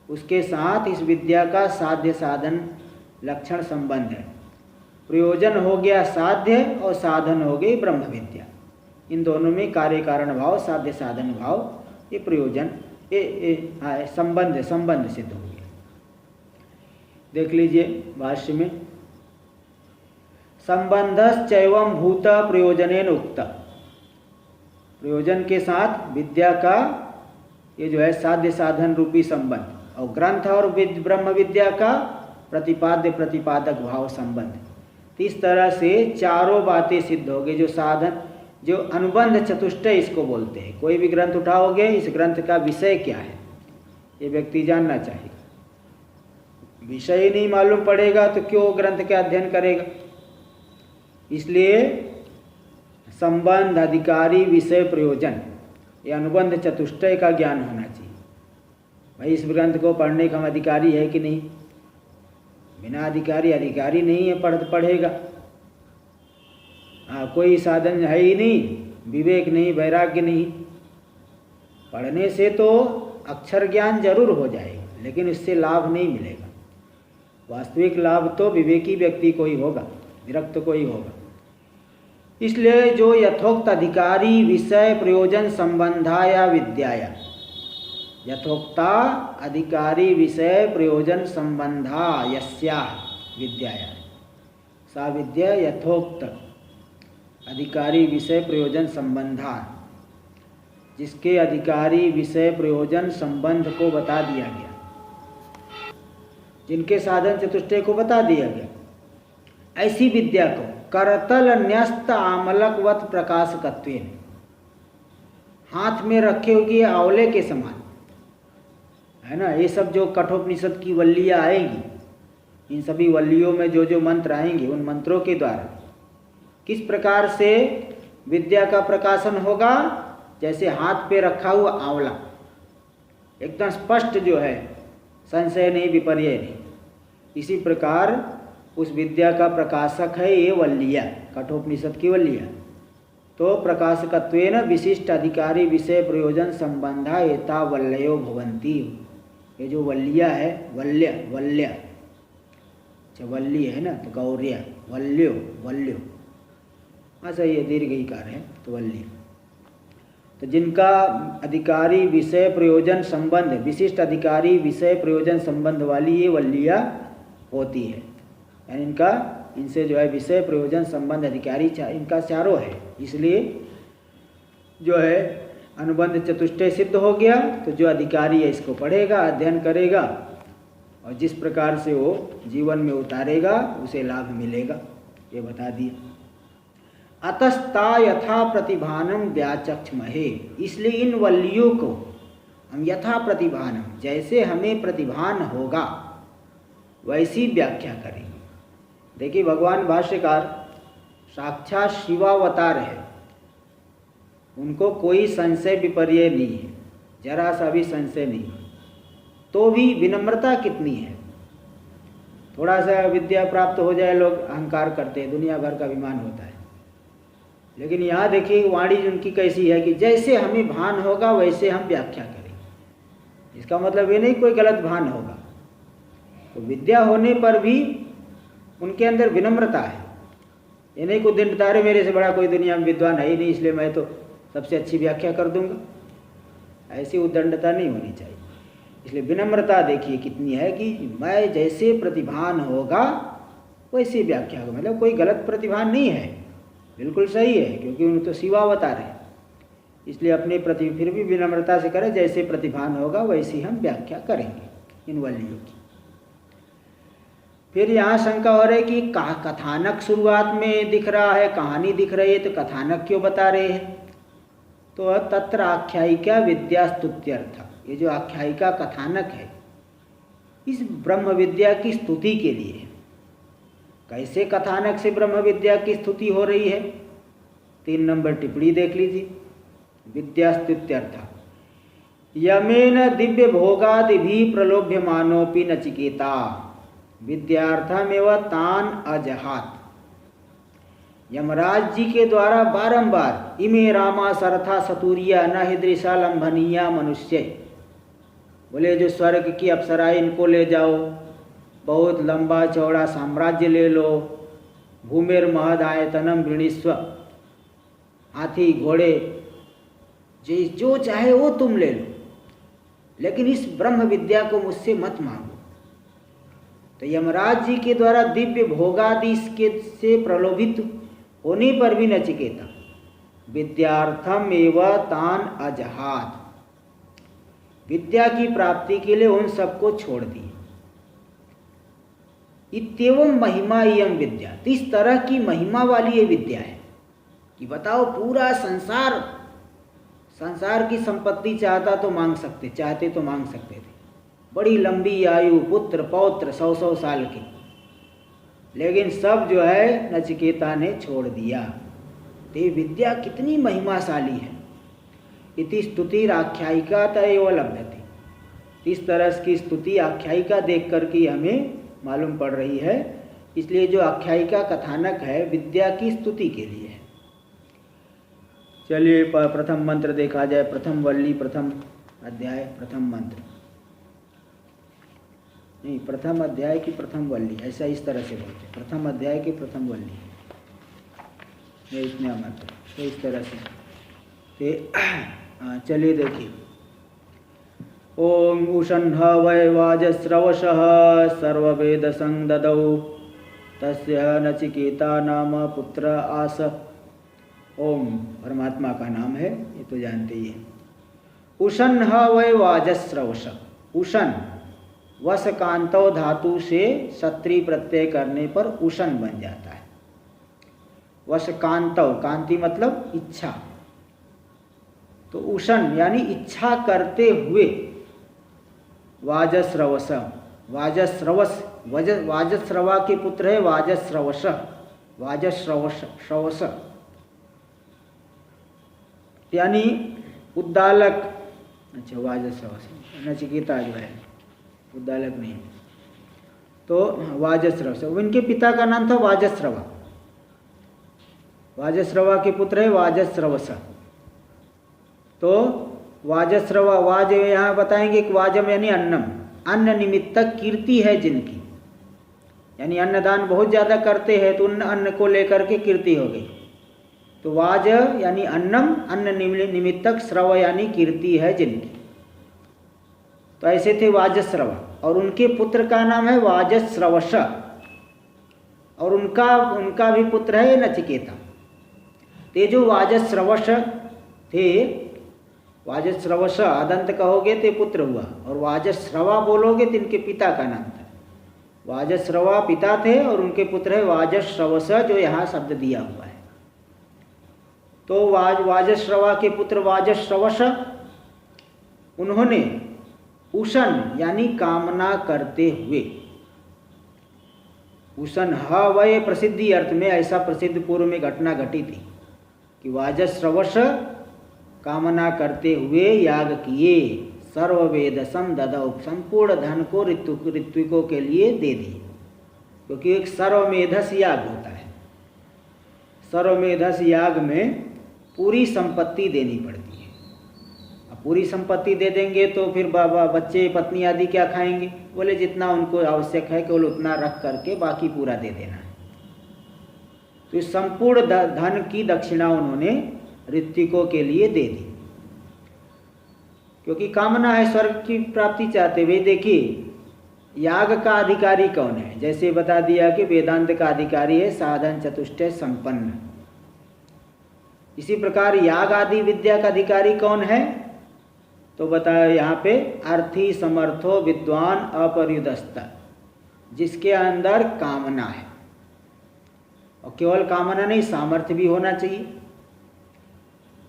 उसके साथ इस विद्या का साध्य साधन लक्षण संबंध है। प्रयोजन हो गया साध्य और साधन हो गई ब्रह्म विद्या, इन दोनों में कार्य कारण भाव साध्य साधन भाव, ये प्रयोजन संबंध सिद्ध हो गया। देख लीजिए भाष्य में, संबंधश्चैवं भूत प्रयोजनेन उक्त, प्रयोजन के साथ विद्या का ये जो है साध्य साधन रूपी संबंध, और ग्रंथ और ब्रह्म विद्या का प्रतिपाद्य प्रतिपादक भाव संबंध। तो इस तरह से चारों बातें सिद्ध हो गई। जो साधन, जो अनुबंध चतुष्टय इसको बोलते हैं। कोई भी ग्रंथ उठाओगे, इस ग्रंथ का विषय क्या है ये व्यक्ति जानना चाहिए। विषय ही नहीं मालूम पड़ेगा तो क्यों ग्रंथ का अध्ययन करेगा। इसलिए संबंध, अधिकारी, विषय, प्रयोजन, ये अनुबंध चतुष्टय का ज्ञान होना चाहिए। भाई इस ग्रंथ को पढ़ने का हम अधिकारी है कि नहीं, बिना अधिकारी नहीं है, पढ़ेगा। हाँ, कोई साधन है ही नहीं, विवेक नहीं, वैराग्य नहीं, पढ़ने से तो अक्षर ज्ञान जरूर हो जाएगा, लेकिन इससे लाभ नहीं मिलेगा। वास्तविक लाभ तो विवेकी व्यक्ति को ही होगा, विरक्त को ही होगा। इसलिए जो यथोक्त अधिकारी विषय प्रयोजन संबंधाया विद्याया, यथोक्ता अधिकारी विषय प्रयोजन संबंधा यस्या विद्याया, सा विद्या यथोक्त अधिकारी विषय प्रयोजन संबंधा, जिसके अधिकारी विषय प्रयोजन संबंध को बता दिया गया, जिनके साधन चतुष्टय को बता दिया गया, ऐसी विद्या को करतल न्यस्त आमलकवत प्रकाशकत्वेन, हाथ में रखे हुए आंवले के समान है ना। ये सब जो कठोपनिषद की वल्लियाँ आएंगी, इन सभी वल्लियों में जो जो मंत्र आएंगे, उन मंत्रों के द्वारा किस प्रकार से विद्या का प्रकाशन होगा। जैसे हाथ पे रखा हुआ आंवला एकदम स्पष्ट जो है, संशय नहीं, विपर्य नहीं, इसी प्रकार उस विद्या का प्रकाशक है ये वल्लियाँ, कठोपनिषद की वल्लियाँ। तो प्रकाशकत्वेन विशिष्ट अधिकारी विषय प्रयोजन संबंधा एता वल्लयो भवन्ति, ये जो वल्लियाँ है, वल्ल्या अच्छा वल्ली है ना, तो गौर्या, वल्यो अच्छा ये दीर्घईकार है तो वल्ली। तो जिनका अधिकारी विषय प्रयोजन संबंध, विशिष्ट अधिकारी विषय प्रयोजन संबंध वाली ये वल्लियाँ होती है, यानी इनसे जो है विषय प्रयोजन संबंध अधिकारी इनका चारों है। इसलिए जो है अनुबंध चतुष्टय सिद्ध हो गया। तो जो अधिकारी है इसको पढ़ेगा, अध्ययन करेगा, और जिस प्रकार से वो जीवन में उतारेगा उसे लाभ मिलेगा, ये बता दिया। अतस्ता यथा प्रतिभानम व्याचक्षमहे, इसलिए इन वल्लियों को हम यथा प्रतिभानम, जैसे हमें प्रतिभान होगा वैसी व्याख्या करेंगे। देखिए भगवान भाष्यकार साक्षात शिवावतार है, उनको कोई संशय विपर्य नहीं है, जरा सा भी संशय नहीं, तो भी विनम्रता कितनी है। थोड़ा सा विद्या प्राप्त हो जाए लोग अहंकार करते हैं, दुनिया भर का अभिमान होता है। लेकिन यहाँ देखिए वाणी उनकी कैसी है कि जैसे हमें भान होगा वैसे हम व्याख्या करेंगे। इसका मतलब ये नहीं कोई गलत भान होगा। तो विद्या होने पर भी उनके अंदर विनम्रता है। ये नहीं कोई दिन बता रहे मेरे से बड़ा कोई दुनिया में विद्वान है ही नहीं, इसलिए मैं तो सबसे अच्छी व्याख्या कर दूंगा, ऐसी उद्दंडता नहीं होनी चाहिए। इसलिए विनम्रता देखिए कितनी है कि मैं जैसे प्रतिभान होगा वैसी व्याख्या होगा। मतलब कोई गलत प्रतिभान नहीं है, बिल्कुल सही है, क्योंकि उन तो शिवावतार है। इसलिए अपने प्रति फिर भी विनम्रता से करें, जैसे प्रतिभान होगा वैसी हम व्याख्या करेंगे इन वल्लियों की। फिर यहाँ शंका हो रही कि कथानक शुरुआत में दिख रहा है, कहानी दिख रही है, तो कथानक क्यों बता रहे हैं? तो तत्र आख्यायिका विद्या स्तुत्यर्थ, ये जो आख्यायिका कथानक है इस ब्रह्म विद्या की स्तुति के लिए। कैसे कथानक से ब्रह्म विद्या की स्तुति हो रही है? 3 नंबर टिप्पणी देख लीजिए। विद्या स्तुत्यर्थ यमेन दिव्य भोगादिभि प्रलोभ्यमानोपि नचिकेता विद्यार्थमेव तान अजहात। यमराज जी के द्वारा बारंबार इमे रामा सरथा सतुरिया न हिदृशा लंभनीया मनुष्य, बोले जो स्वर्ग की अप्सराएं इनको ले जाओ, बहुत लंबा चौड़ा साम्राज्य ले लो, भूमिर महद आयतनम गृणीस्व, हाथी घोड़े जो चाहे वो तुम ले लो, लेकिन इस ब्रह्म विद्या को मुझसे मत मांगो। तो यमराज जी के द्वारा दिव्य भोगादि से प्रलोभित होने पर भी नचिकेता विद्यार्थम एवं तान अजहात, विद्या की प्राप्ति के लिए उन सबको छोड़ दिए। इत्येवं महिमा इयम विद्या, इस तरह की महिमा वाली ये विद्या है कि बताओ पूरा संसार की संपत्ति चाहता तो मांग सकते, चाहते तो मांग सकते थे, बड़ी लंबी आयु, पुत्र पौत्र 100 साल की, लेकिन सब जो है नचिकेता ने छोड़ दिया। तो ये विद्या कितनी महिमाशाली है। इति स्तुति आख्यायिका तयेव लभ्यते, इस तरह की स्तुति आख्यायिका देख करके हमें मालूम पड़ रही है। इसलिए जो आख्यायिका कथानक है विद्या की स्तुति के लिए है। चलिए प्रथम मंत्र देखा जाए। प्रथम वल्ली, प्रथम अध्याय, प्रथम मंत्र, नहीं प्रथम अध्याय की प्रथम वल्ली, ऐसा इस तरह से बोलते, प्रथम अध्याय की प्रथम वल्ली, इतने मंत्र तो इस तरह से। चलिए देखिए। ओम उषण्ह वै वाजस्रवशः सर्ववेद संददौ तस्य नचिकेता नाम पुत्र आस। ओम परमात्मा का नाम है, ये तो जानते ही हैं। उषण्ह वै वाजस्रवश, उषण वस कांतो धातु से सत्री प्रत्यय करने पर उषण बन जाता है। वस कांतो, कांति मतलब इच्छा, तो उषण यानी इच्छा करते हुए। वाजस्रवस, वाजस्रवस, वाजस्रवा के पुत्र है वाजस्रवश, वाजस्रवश श्रवस यानी उद्दालक। अच्छा वाजस्रवस, नचिकेता जो है उद्दालक नहीं, तो वाजस्रवस, उनके पिता का नाम था वाजस्रवा, वाजस्रवा के पुत्र है वाजस्रवस। तो वाजस्रवा, वाज यहाँ बताएंगे कि वाजम यानी अन्नम, अन्न निमित्तक कीर्ति है जिनकी, यानी अन्नदान बहुत ज़्यादा करते हैं तो उन अन्न को लेकर के कीर्ति हो गई। तो वाज यानी अन्नम, अन्न निमित्तक, श्रव यानी कीर्ति है जिनकी। तो ऐसे थे वाजस्रवा, और उनके पुत्र का नाम है वाजस्रवश, और उनका भी पुत्र है नचिकेता। ते जो वाजस्रवश थे, वाजस्रवश अदंत कहोगे तो पुत्र हुआ, और वाजस्रवा बोलोगे तो इनके पिता का नाम था। वाजस्रवा पिता थे और उनके पुत्र है वाजस्रवस, जो यहाँ शब्द दिया हुआ है। तो वाजस्रवा के पुत्र वाजस्रवश, उन्होंने उषण यानी कामना करते हुए, उषण ह वह प्रसिद्धि अर्थ में, ऐसा प्रसिद्ध पूर्व में घटना घटी थी कि वाजस्रवश कामना करते हुए याग किए। सर्ववेदसम ददौ, संपूर्ण धन को ऋत्विकों के लिए दे दिए, क्योंकि एक सर्वमेधस याग होता है। सर्वमेधस याग में पूरी संपत्ति देनी पड़ती है। अब पूरी संपत्ति दे देंगे तो फिर बाबा बच्चे पत्नी आदि क्या खाएंगे? बोले जितना उनको आवश्यक है केवल उतना रख करके बाकी पूरा दे देना है। तो संपूर्ण धन की दक्षिणा उन्होंने ऋत्विकों के लिए दे दी, क्योंकि कामना है स्वर्ग की प्राप्ति चाहते हुए। देखिए याग का अधिकारी कौन है? जैसे बता दिया कि वेदांत का अधिकारी है साधन चतुष्टय संपन्न। इसी प्रकार याग आदि विद्या का अधिकारी कौन है? तो बताया यहाँ पे अर्थी समर्थो विद्वान अपरियुदस्त। जिसके अंदर कामना है, और केवल कामना नहीं, सामर्थ्य भी होना चाहिए।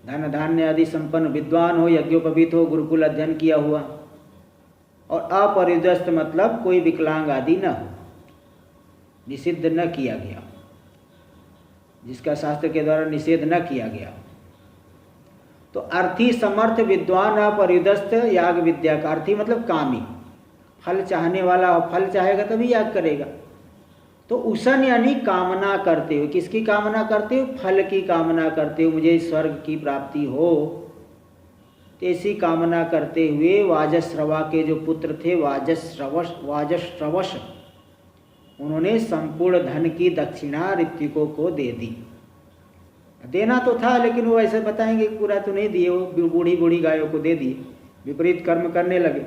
धन धान्य आदि संपन्न विद्वान हो, यज्ञोपवीत हो, गुरुकुल अध्ययन किया हुआ, और अपरिदस्त मतलब कोई विकलांग आदि न हो, निषिद्ध न किया गया, जिसका शास्त्र के द्वारा निषेध न किया गया। तो अर्थी समर्थ विद्वान अपरिदस्त याग विद्या का अर्थी मतलब कामी, फल चाहने वाला हो, फल चाहेगा तभी याग करेगा। तो उसन यानी कामना करते हुए, किसकी कामना करते हुए? फल की कामना करते हुए, मुझे स्वर्ग की प्राप्ति हो, ऐसी कामना करते हुए वाजश्रवा के जो पुत्र थे वाजश्रवश, उन्होंने संपूर्ण धन की दक्षिणा ऋत्विकों को दे दी। देना तो था, लेकिन वो ऐसे बताएंगे पूरा तो नहीं दिए, वो बूढ़ी बूढ़ी गायों को दे दिए, विपरीत कर्म करने लगे।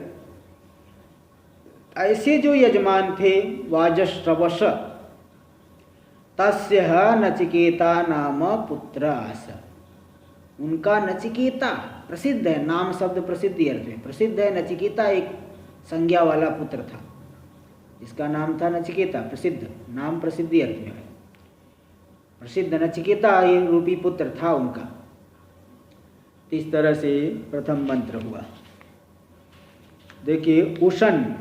ऐसे जो यजमान थे वाजश्रवश, तस्य नचिकेता नाम पुत्र आस, उनका नचिकेता प्रसिद्ध है, नाम शब्द प्रसिद्धि अर्थ में प्रसिद्ध है। नचिकेता एक संज्ञा वाला पुत्र था, इसका नाम था नचिकेता, प्रसिद्ध, नाम प्रसिद्धि अर्थ में है, प्रसिद्ध नचिकेता ये रूपी पुत्र था उनका। इस तरह से प्रथम मंत्र हुआ। देखिए उषन,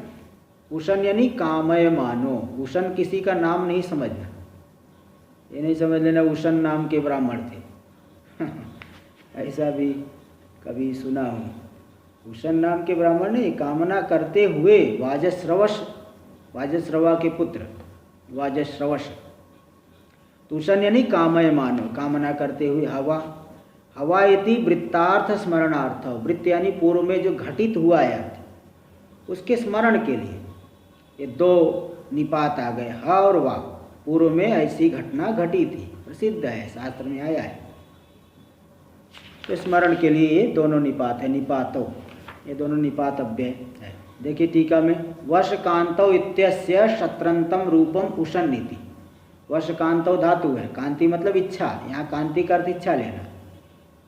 उषन यानी कामय मानो। उषन किसी का नाम नहीं समझना, ये नहीं समझ लेना उषन नाम के ब्राह्मण थे ऐसा भी कभी सुना हो। उषन नाम के ब्राह्मण नहीं, कामना करते हुए वाजश्रवश, वाजश्रवा के पुत्र वाजश्रवश। उषन यानी कामय मानो, कामना करते हुए। हवा, हवा इति वृत्तार्थ स्मरणार्थ, वृत्त यानी पूर्व में जो घटित हुआ है अर्थ, उसके स्मरण के लिए ये दो निपात आ गए, ह और वा। पूर्व में ऐसी घटना घटी थी, प्रसिद्ध है, शास्त्र में आया है, तो स्मरण के लिए ये दोनों निपात है। निपातो, ये दोनों निपात अव्यय है। देखिए टीका में, वर्ष कांतौ इत्यस्य शत्रंतम रूपम उषन नीति। वर्ष कांतौ धातु है, कांति मतलब इच्छा, यहाँ कांति का अर्थ इच्छा लेना।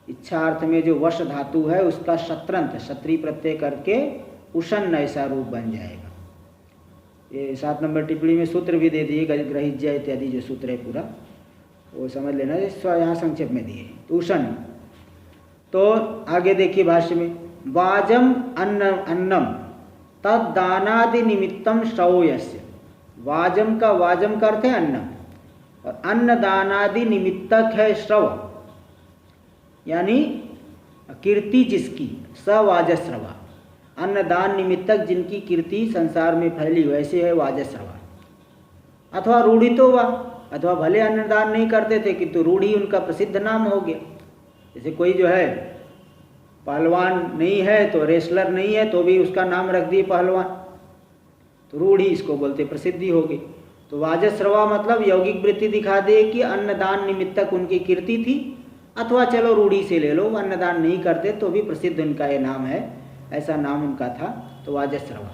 इच्छा अर्थ में जो वश धातु है उसका शत्रंत, क्षत्रिय प्रत्यय करके उषन ऐसा रूप बन जाएगा। ये 7 नंबर टिप्पणी में सूत्र भी दे दिए, ग्रहिज्य इत्यादि जो सूत्र है पूरा वो समझ लेना, यहाँ संक्षेप में दिए। तो उषन, तो आगे देखिए भाष्य में, वाजम अन्नम तद्दानादि निमित्तम श्रवयस्य। वाजम का, वाजम का अर्थ है अन्नम, और अन्नदानादि निमित्तक है श्रव, यानी कीर्ति जिसकी, सवाजश्रवा, अन्नदान निमित्तक जिनकी कीर्ति संसार में फैली वैसे है वाजश्रवा। अथवा रूढ़ितो वा, अथवा भले अन्नदान नहीं करते थे किंतु रूढ़ी उनका प्रसिद्ध नाम हो गया। जैसे कोई जो है पहलवान नहीं है तो, रेसलर नहीं है तो भी उसका नाम रख दिए पहलवान, तो रूढ़ी इसको बोलते, प्रसिद्धि हो गई। तो वाजश्रवा मतलब यौगिक वृत्ति दिखा दे कि अन्नदान निमित्तक उनकी कीर्ति थी, अथवा चलो रूढ़ी से ले लो, अन्नदान नहीं करते तो भी प्रसिद्ध उनका ये नाम है, ऐसा नाम उनका था, तो वाजश्रवा।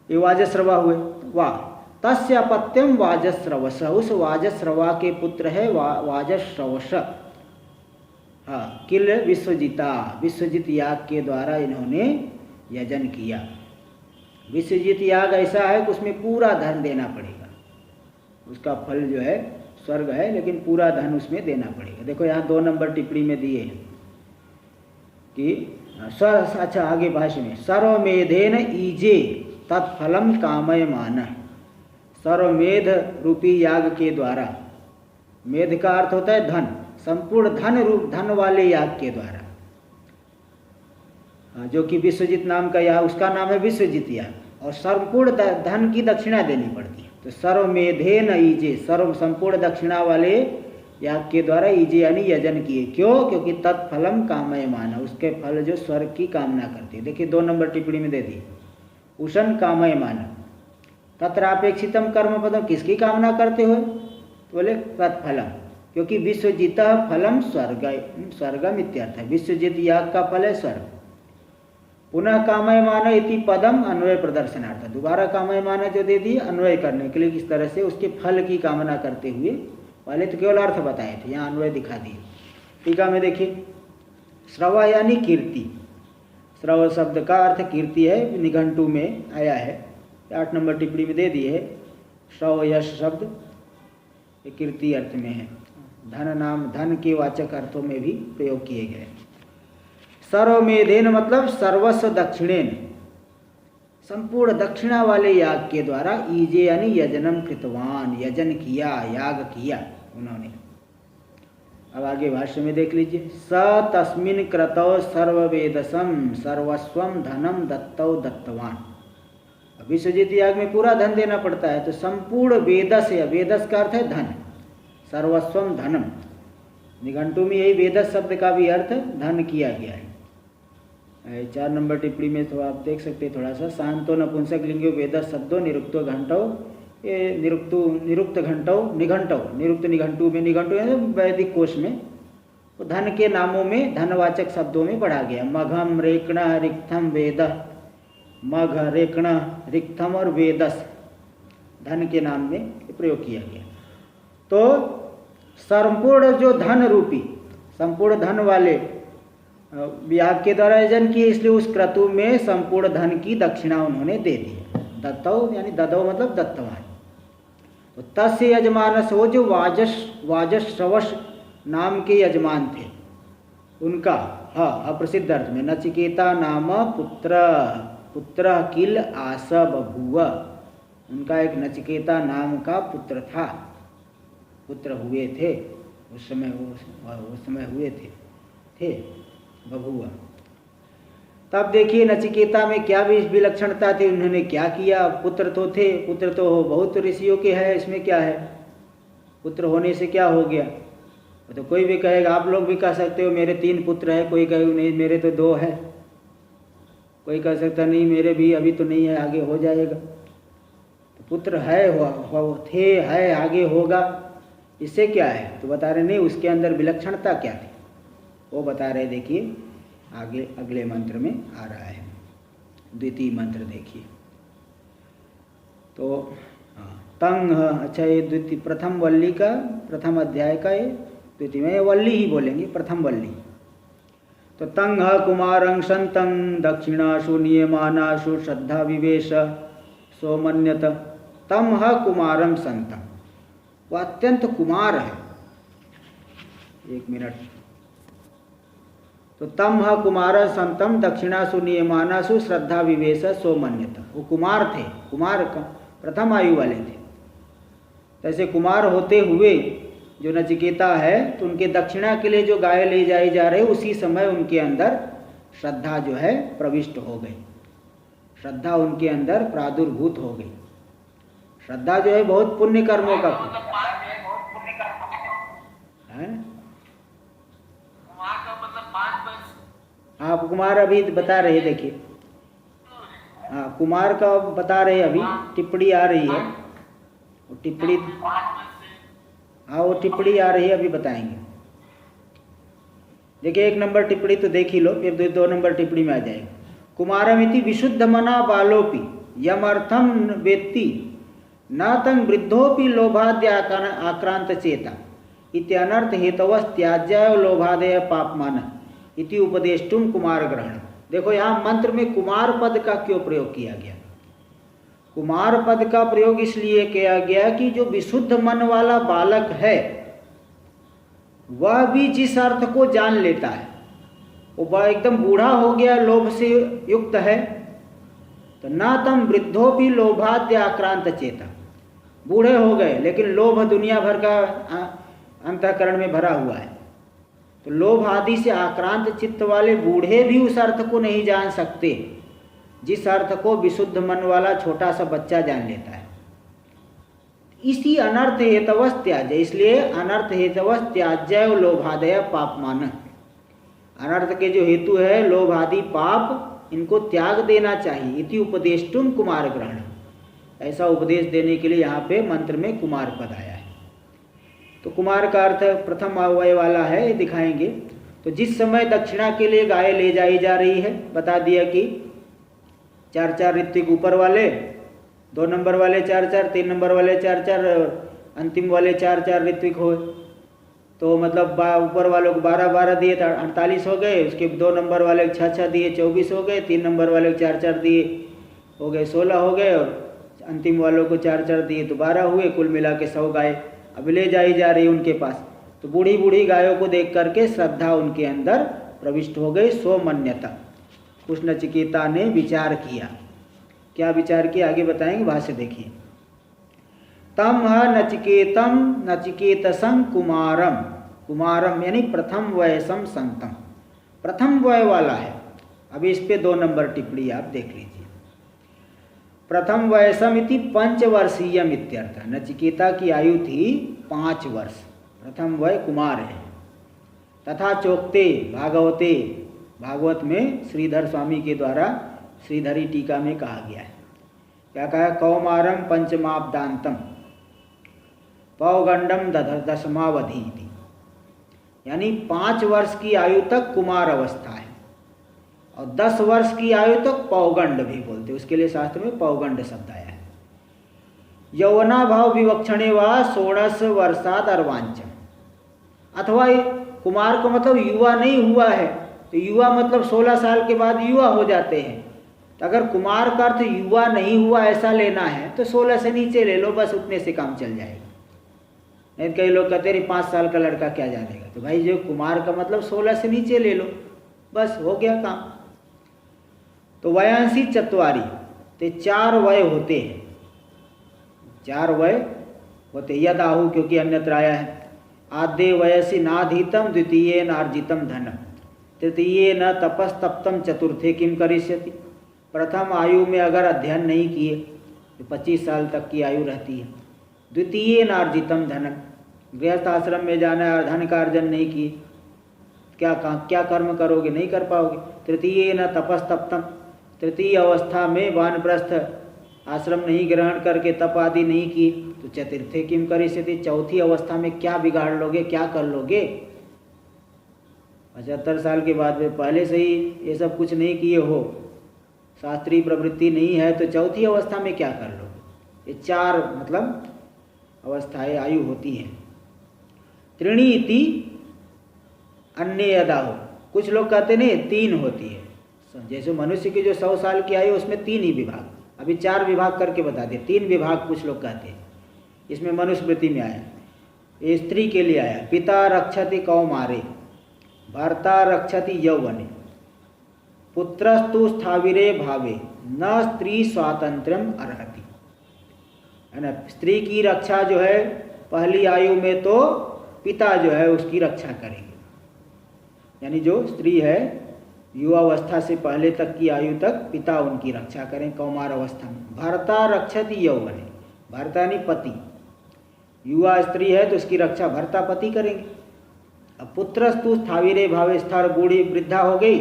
ये वाजश्रवा हुए। वाह, तस्य अपत्यम वाजश्रवस, उस वाजश्रवा के पुत्र है वाजश्रवस। हाँ, किल विश्वजिता, विश्वजित याग के द्वारा इन्होंने यजन किया। विश्वजित याग ऐसा है कि उसमें पूरा धन देना पड़ेगा, उसका फल जो है स्वर्ग है, लेकिन पूरा धन उसमें देना पड़ेगा। देखो यहाँ 2 नंबर टिप्पणी में दिए हैं कि अच्छा आगे भाष्य में, सर्वमेधेन ईजे तत्फलम कामयमान। सर्वमेध रूपी याग के द्वारा, मेध का अर्थ होता है धन, संपूर्ण धन रूप धन वाले याग के द्वारा, जो कि विश्वजित नाम का याग, उसका नाम है विश्वजित याग, और संपूर्ण धन की दक्षिणा देनी पड़ती है। तो सर्वमेधेन ईजे, सर्व संपूर्ण दक्षिणा वाले याग के द्वारा ईजे यानी यजन किए। क्यों? क्योंकि तत्फलम कामयमान, उसके फल जो स्वर्ग की कामना करते हैं। देखिए 2 नंबर टिप्पणी में दे दी, उषन कामयमान तत्रापेक्षितम कर्म पदम, किसकी कामना करते हो? तो बोले तत्फलम, क्योंकि विश्वजित फलम स्वर्गम इत्यर्थ है, विश्वजित याग का फल है स्वर्ग। पुनः कामयमान इति पदम अन्वय प्रदर्शनार्थ, दोबारा कामयमान जो दे दिए अन्वय करने के लिए, किस तरह से उसके फल की कामना करते हुए, पहले तो केवल अर्थ बताए थे, यहाँ अन्वय दिखा दिए। टीका में देखिए, श्रवा यानी कीर्ति, श्रव शब्द का अर्थ कीर्ति है, निघंटु में आया है, 8 नंबर टिप्पणी में दे दिए है। सौ यश शब्द ये कीर्ति अर्थ में है, धन नाम धन के वाचक अर्थों में भी प्रयोग किए गए। सर्वमेधेन मतलब सर्वस्व दक्षिणेन, संपूर्ण दक्षिणा वाले याग के द्वारा ईजे यानी यजनम कृतवान, यजन किया, याग किया उन्होंने। अब आगे भाष्य में देख लीजिए। स तस्मिन् क्रतौ सर्ववेदसम सर्वस्वम धनम दत्तौ दत्तवान। विश्वजित याग में पूरा धन देना पड़ता है, तो संपूर्ण वेदस है, वेदस का अर्थ है धन, सर्वस्वम धनम, निघंटु में यही वेदस शब्द का भी अर्थ धन किया गया है। 4 नंबर टिप्पणी में तो आप देख सकते हैं थोड़ा सा। शांतो नपुंसक लिंगो वेदस शब्दों निरुक्तो घंटो, ये निरुक्त घंटो निघंटो, निरुक्त निघंटु में, निघंटु है वैदिक कोश में, तो धन के नामों में धनवाचक शब्दों में पढ़ा गया। मघम रेकण रिक्थम वेद, मघ रेकण रिक्थम और वेदस धन के नाम में प्रयोग किया गया। तो संपूर्ण जो धन रूपी, संपूर्ण धन वाले याग के द्वारा यजन किए, इसलिए उस क्रतु में संपूर्ण धन की दक्षिणा उन्होंने दे दी। दत्तौ यानी ददौ मतलब दत्तवान। तो तस्य यजमानस हो, जो वाजश्रवस नाम के यजमान थे, उनका अप्रसिद्ध अर्थ में नचिकेता नाम पुत्र किल आस बभूव, उनका एक नचिकेता नाम का पुत्र था, पुत्र हुए थे उस समय हुए थे बभूव। तब देखिए नचिकेता में क्या भी विलक्षणता थी, उन्होंने क्या किया। पुत्र तो थे, पुत्र तो बहुत ऋषियों के है, इसमें क्या है, पुत्र होने से क्या हो गया। तो कोई भी कहेगा, आप लोग भी कह सकते हो मेरे 3 पुत्र है, कोई कहे नहीं मेरे तो 2 है, कोई कह सकता नहीं मेरे भी अभी तो नहीं है, आगे हो जाएगा। तो पुत्र है, थे, है, आगे होगा, इससे क्या है। तो बता रहे नहीं उसके अंदर विलक्षणता क्या थी, वो बता रहे। देखिए आगे अगले मंत्र में आ रहा है, द्वितीय मंत्र देखिए। तो तंग, अच्छा ये द्वितीय प्रथम वल्ली का, प्रथम अध्याय का ये द्वितीय में वल्ली ही बोलेंगे, प्रथम वल्ली। तो तंग कुमारं संतं दक्षिणाशु नियमानाशु श्रद्धा विवेश सोमन्यत तम कुमारं संतं, वह अत्यंत कुमार है। 1 मिनट। तो तम कुमार संतम दक्षिणासु नियमानासु श्रद्धा विवेश सोमन्यत, वो कुमार थे, कुमार का प्रथम आयु वाले थे। तैसे कुमार होते हुए जो नचिकेता है, तो उनके दक्षिणा के लिए जो गाय ले जाई जा रहे, उसी समय उनके अंदर श्रद्धा जो है प्रविष्ट हो गई, श्रद्धा उनके अंदर प्रादुर्भूत हो गई। श्रद्धा जो है बहुत पुण्य कर्मों का है। हाँ कुमार अभी बता रहे, देखिए हाँ कुमार का बता रहे, अभी टिप्पणी आ रही है, वो टिप्पणी, हाँ वो टिप्पणी आ रही है, अभी बताएंगे। देखिए 1 नंबर टिप्पणी तो देख ही लो, फिर 2 नंबर टिप्पणी में आ जाएगा। कुमारमिति विशुद्ध मना बालोपि यमर्थम वेत्ति न तं वृद्धोपि लोभाद्य आक्रांत चेता इत्यनर्थ हेतवस्त्याज्याय लोभादय पापमान इति उपदेष्टुम कुमार ग्रहण। देखो यहाँ मंत्र में कुमार पद का क्यों प्रयोग किया गया। कुमार पद का प्रयोग इसलिए किया गया कि जो विशुद्ध मन वाला बालक है, वह भी जिस अर्थ को जान लेता है, वो एकदम बूढ़ा हो गया, लोभ से युक्त है, तो न तम वृद्धो भी लोभाद्य आक्रांत चेता, बूढ़े हो गए लेकिन लोभ दुनिया भर का अंतःकरण में भरा हुआ है, तो लोभ आदि से आक्रांत चित्त वाले बूढ़े भी उस अर्थ को नहीं जान सकते जिस अर्थ को विशुद्ध मन वाला छोटा सा बच्चा जान लेता है। इसी अनर्थ हेतवस त्याज्य, इसलिए अनर्थ हेतवस त्याज्य लोभादय पापमान, अनर्थ के जो हेतु है लोभ आदि पाप, इनको त्याग देना चाहिए। इति उपदेष्टुम कुमार ग्रहण, ऐसा उपदेश देने के लिए यहाँ पे मंत्र में कुमार पद आया है। तो कुमार का अर्थ प्रथम अव्यय वाला है, ये दिखाएंगे। तो जिस समय दक्षिणा के लिए गाय ले जाई जा रही है, बता दिया कि 4-4 ऋत्विक ऊपर वाले, 2 नंबर वाले 4-4, 3 नंबर वाले 4-4, अंतिम वाले 4-4 ऋत्विक हो, तो मतलब ऊपर वालों को 12-12 दिए तो 48 हो गए, उसके 2 नंबर वाले 6-6 दिए 24 हो गए, 3 नंबर वाले 4-4 दिए हो गए 16 हो गए, और अंतिम वालों को 4 दिए तो 12 हुए, कुल मिला के 100 गाय अब ले जाई जा रही उनके पास। तो बूढ़ी बूढ़ी गायों को देख करके श्रद्धा उनके अंदर प्रविष्ट हो गई, स्वमन्यता। उस नचिकेता ने विचार किया। क्या विचार किया आगे बताएंगे, भाष्य देखिए। तम नचिकेतम नचिकेतसं कुमारम, कुमारम यानी प्रथम वयसम संतम, प्रथम वय वाला है। अभी इस पे 2 नंबर टिप्पणी आप देख लीजिए। प्रथम वयसम इति 5 वर्षीयम इत्यर्थ, नचिकेता की आयु थी 5 वर्ष, प्रथम वय कुमार है। तथा चोक्ते भागवते, भागवत में श्रीधर स्वामी के द्वारा श्रीधरी टीका में कहा गया है। क्या कहा? कौमारम पंचमाब्दांतम पौगंडम दशमावधि, यानी 5 वर्ष की आयु तक कुमार अवस्था है और 10 वर्ष की आयु तक पौगंड भी बोलते, उसके लिए शास्त्र में पौगंड शब्द आया है। यौवना भाव विवक्षणे व 16 वर्षाद अर्वांचम, अथवा कुमार को मतलब युवा नहीं हुआ है, तो युवा मतलब 16 साल के बाद युवा हो जाते हैं। तो अगर कुमार का अर्थ युवा नहीं हुआ ऐसा लेना है तो 16 से नीचे ले लो, बस उतने से काम चल जाएगा। नहीं कई लोग कहते हैं 5 साल का लड़का क्या जानेगा, तो भाई जो कुमार का मतलब 16 से नीचे ले लो, बस हो गया काम। तो वयांसी चत्वारी, तो 4 वय होते हैं, 4 वय होते। यद आहु क्योंकि अन्यत्र आया है। आद्य वयसी नाधीतम, द्वितीय नार्जितम धनम, तृतीय न तपस्तप्तम, चतुर्थे किम करिष्यति। प्रथम आयु में अगर अध्ययन नहीं किए तो 25 साल तक की आयु रहती है। द्वितीय नार्जितम धनम, गृहस्थ आश्रम में जाना है और धन का अर्जन नहीं किए, क्या कर्म करोगे, नहीं कर पाओगे। तृतीय न तपस्तप्तम, तृतीय अवस्था में वानप्रस्थ आश्रम नहीं ग्रहण करके तप आदि नहीं किए तो चतुर्थे किम करिष्यति, चौथी अवस्था में क्या बिगाड़ लोगे, क्या कर लोगे। 75 साल के बाद में पहले से ही ये सब कुछ नहीं किए हो, शास्त्रीय प्रवृत्ति नहीं है, तो चौथी अवस्था में क्या कर लोगे। ये 4 मतलब अवस्थाएं आयु होती हैं। त्रीणी इति अन्य यदा हो, कुछ लोग कहते नहीं 3 होती है। जैसे मनुष्य की जो 100 साल की आयु उसमें 3 ही विभाग, अभी 4 विभाग करके बता दिए, 3 विभाग कुछ लोग कहते हैं। इसमें मनुस्मृति में आया, ये स्त्री के लिए आया। पिता रक्षति कौमारे, भर्ता रक्षति यौवने, पुत्रस्तु स्थाविरे भावे, न स्त्री स्वातंत्र्यम अर्हति। है ना, स्त्री की रक्षा जो है पहली आयु में तो पिता जो है उसकी रक्षा करेंगे, यानी जो स्त्री है युवावस्था से पहले तक की आयु तक पिता उनकी रक्षा करें कौमार अवस्था में। भर्ता रक्षति यौवने, भर्ता यानी पति, युवा स्त्री है तो उसकी रक्षा भर्ता पति करेंगे। अब पुत्रस्तु स्थाविरे भावे, स्थार बूढ़ी वृद्धा हो गई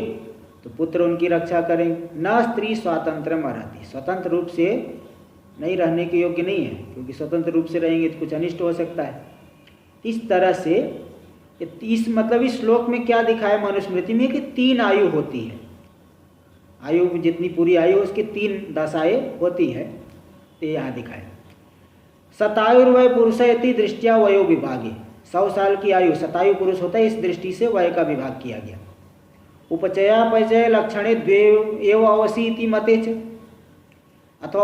तो पुत्र उनकी रक्षा करेंगे। न स्त्री स्वातंत्र्यम अर्हति, स्वतंत्र रूप से नहीं रहने के योग्य नहीं है, क्योंकि स्वतंत्र रूप से रहेंगे तो कुछ अनिष्ट हो सकता है। इस तरह से इस मतलब इस श्लोक में क्या दिखाया मनुस्मृति में कि 3 आयु होती है। आयु में जितनी पूरी आयु उसकी 3 दशाएं होती है, तो यहाँ दिखाया। शतायुर्वय पुरुष इति दृष्टिया वयो विभागे, 100 साल की आयु शतायु पुरुष होता है, इस दृष्टि से वय का विभाग किया गया। उपचयापचय लक्षणे द्वे एव अवसी इति मते च, अथवा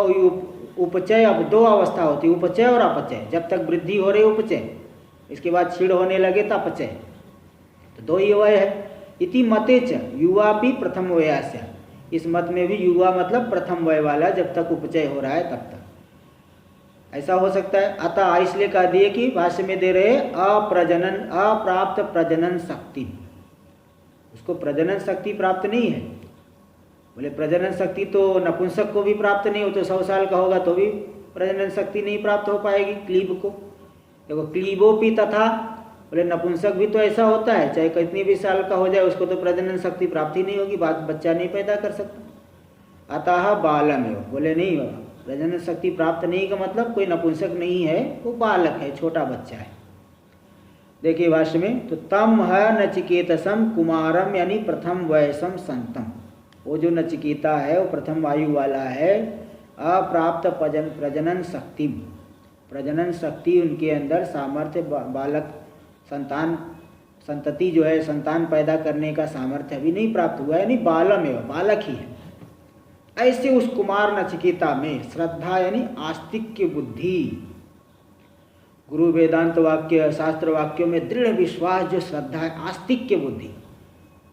उपचय, अब 2 अवस्था होती है, उपचय और अपचय। जब तक वृद्धि हो रही उपचय, इसके बाद क्षीण होने लगे तो अपचय, तो 2 ही वय है। इति मते च युवा भी प्रथम वयास्य, इस मत में भी युवा मतलब प्रथम वय वाला, जब तक उपचय हो रहा है तब तक ऐसा हो सकता है। अतः इसलिए कह दिए कि भाष्य में दे रहे अप्रजनन, अप्राप्त प्रजनन शक्ति, उसको प्रजनन शक्ति प्राप्त नहीं है। बोले प्रजनन शक्ति तो नपुंसक को भी प्राप्त नहीं हो, तो 100 साल का होगा तो भी प्रजनन शक्ति नहीं प्राप्त हो पाएगी क्लीब को। देखो क्लीबोपी तथा, बोले नपुंसक भी तो ऐसा होता है, चाहे कितनी भी साल का हो जाए उसको तो प्रजनन शक्ति प्राप्त ही नहीं होगी, बच्चा नहीं पैदा कर सकता। अतः बालम है, बोले नहीं होगा, प्रजनन शक्ति प्राप्त नहीं का मतलब कोई नपुंसक नहीं है, वो बालक है, छोटा बच्चा है। देखिए भाष्य में, तो तम है नचिकेतसम कुमारम यानी प्रथम वयसम संतम, वो जो नचिकेता है वो प्रथम वायु वाला है। अप्राप्त प्रजनन शक्ति, प्रजनन शक्ति उनके अंदर सामर्थ्य, बालक संतान संतति जो है संतान पैदा करने का सामर्थ्य अभी नहीं प्राप्त हुआ है, यानी बालम है, बालक ही है। ऐसे उस कुमार नचिकेता में श्रद्धा यानी आस्तिक्य बुद्धि, गुरु वेदांत वाक्य शास्त्र वाक्यों में दृढ़ विश्वास जो श्रद्धा है, आस्तिक्य बुद्धि,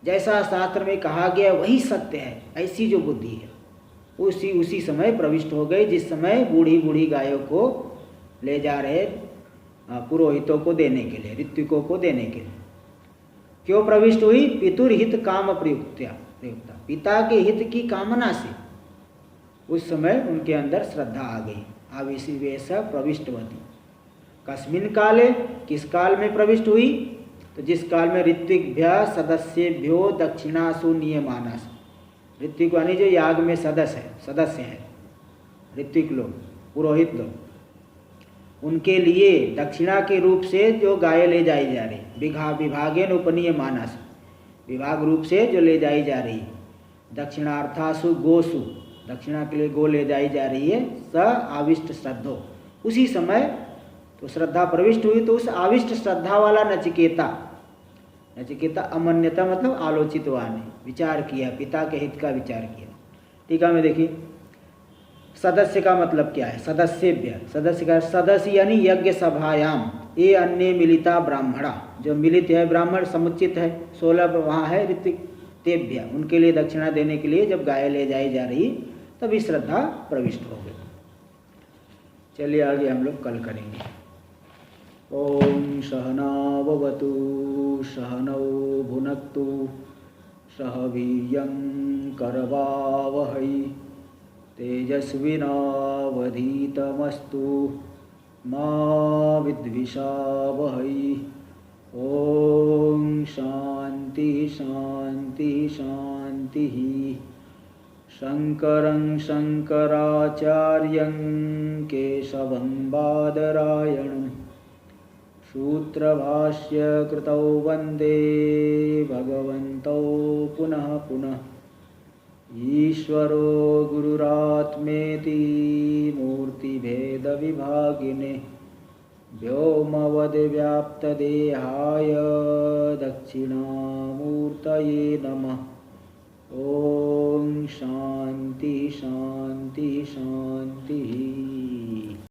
जैसा शास्त्र में कहा गया वही सत्य है, ऐसी जो बुद्धि है उसी समय प्रविष्ट हो गई, जिस समय बूढ़ी बूढ़ी गायों को ले जा रहे पुरोहितों को देने के लिए, ऋत्विकों को देने के लिए। क्यों प्रविष्ट हुई? पितुर्हित काम प्रयुक्ता, पिता के हित की कामना से उस समय उनके अंदर श्रद्धा आ गई। आविर्वेश प्रविष्टवती। कस्मिन काले, किस काल में प्रविष्ट हुई? तो जिस काल में ऋत्विकभ्य सदस्येभ्यो दक्षिणासु नियमानास, ऋत्विक यानी जो याग में सदस्य है ऋत्विक लोग, पुरोहित लोग, उनके लिए दक्षिणा के रूप से जो गाय ले जाई जा रही, विभागेन उपनियमानास, विभाग रूप से जो ले जाई जा रही, दक्षिणार्थासु गोसु, दक्षिणा के लिए गो ले जाई जा रही है, स आविष्ट श्रद्धो, उसी समय तो श्रद्धा प्रविष्ट हुई। तो उस आविष्ट श्रद्धा वाला नचिकेता अमन्यता मतलब आलोचितवान है, विचार किया, पिता के हित का विचार किया। टीका में देखिए, सदस्य का मतलब क्या है? सदस्येभ्य, सदस्य का सदस्य यानी यज्ञ सभायाम ये अन्य मिलिता ब्राह्मणा, जो मिलित है ब्राह्मण समुचित है, 16 वहाँ है ऋत्विक, तेभ्य उनके लिए दक्षिणा देने के लिए जब गाय ले जाई जा रही तभी श्रद्धा प्रविष्ट हो गई। चलिए आगे हम लोग कल करेंगे। ओम सहनाववतु सहनौ भुनक्तु सह वीर्यं करवावहै तेजस्विनावधीतमस्तु मा विद्विषावहै। ओम शांति शांति शांति। शंकरं शंकराचार्यं केशवं बादरायणं सूत्रभाष्य कृतौ वंदे भगवन्तौ पुनः पुनः। ईश्वरो गुरुरात्मेति मूर्तिभेदविभागिने व्योमवद्व्याप्तदेहाय दक्षिणामूर्तये नमः। ओम शांति शांति शांति।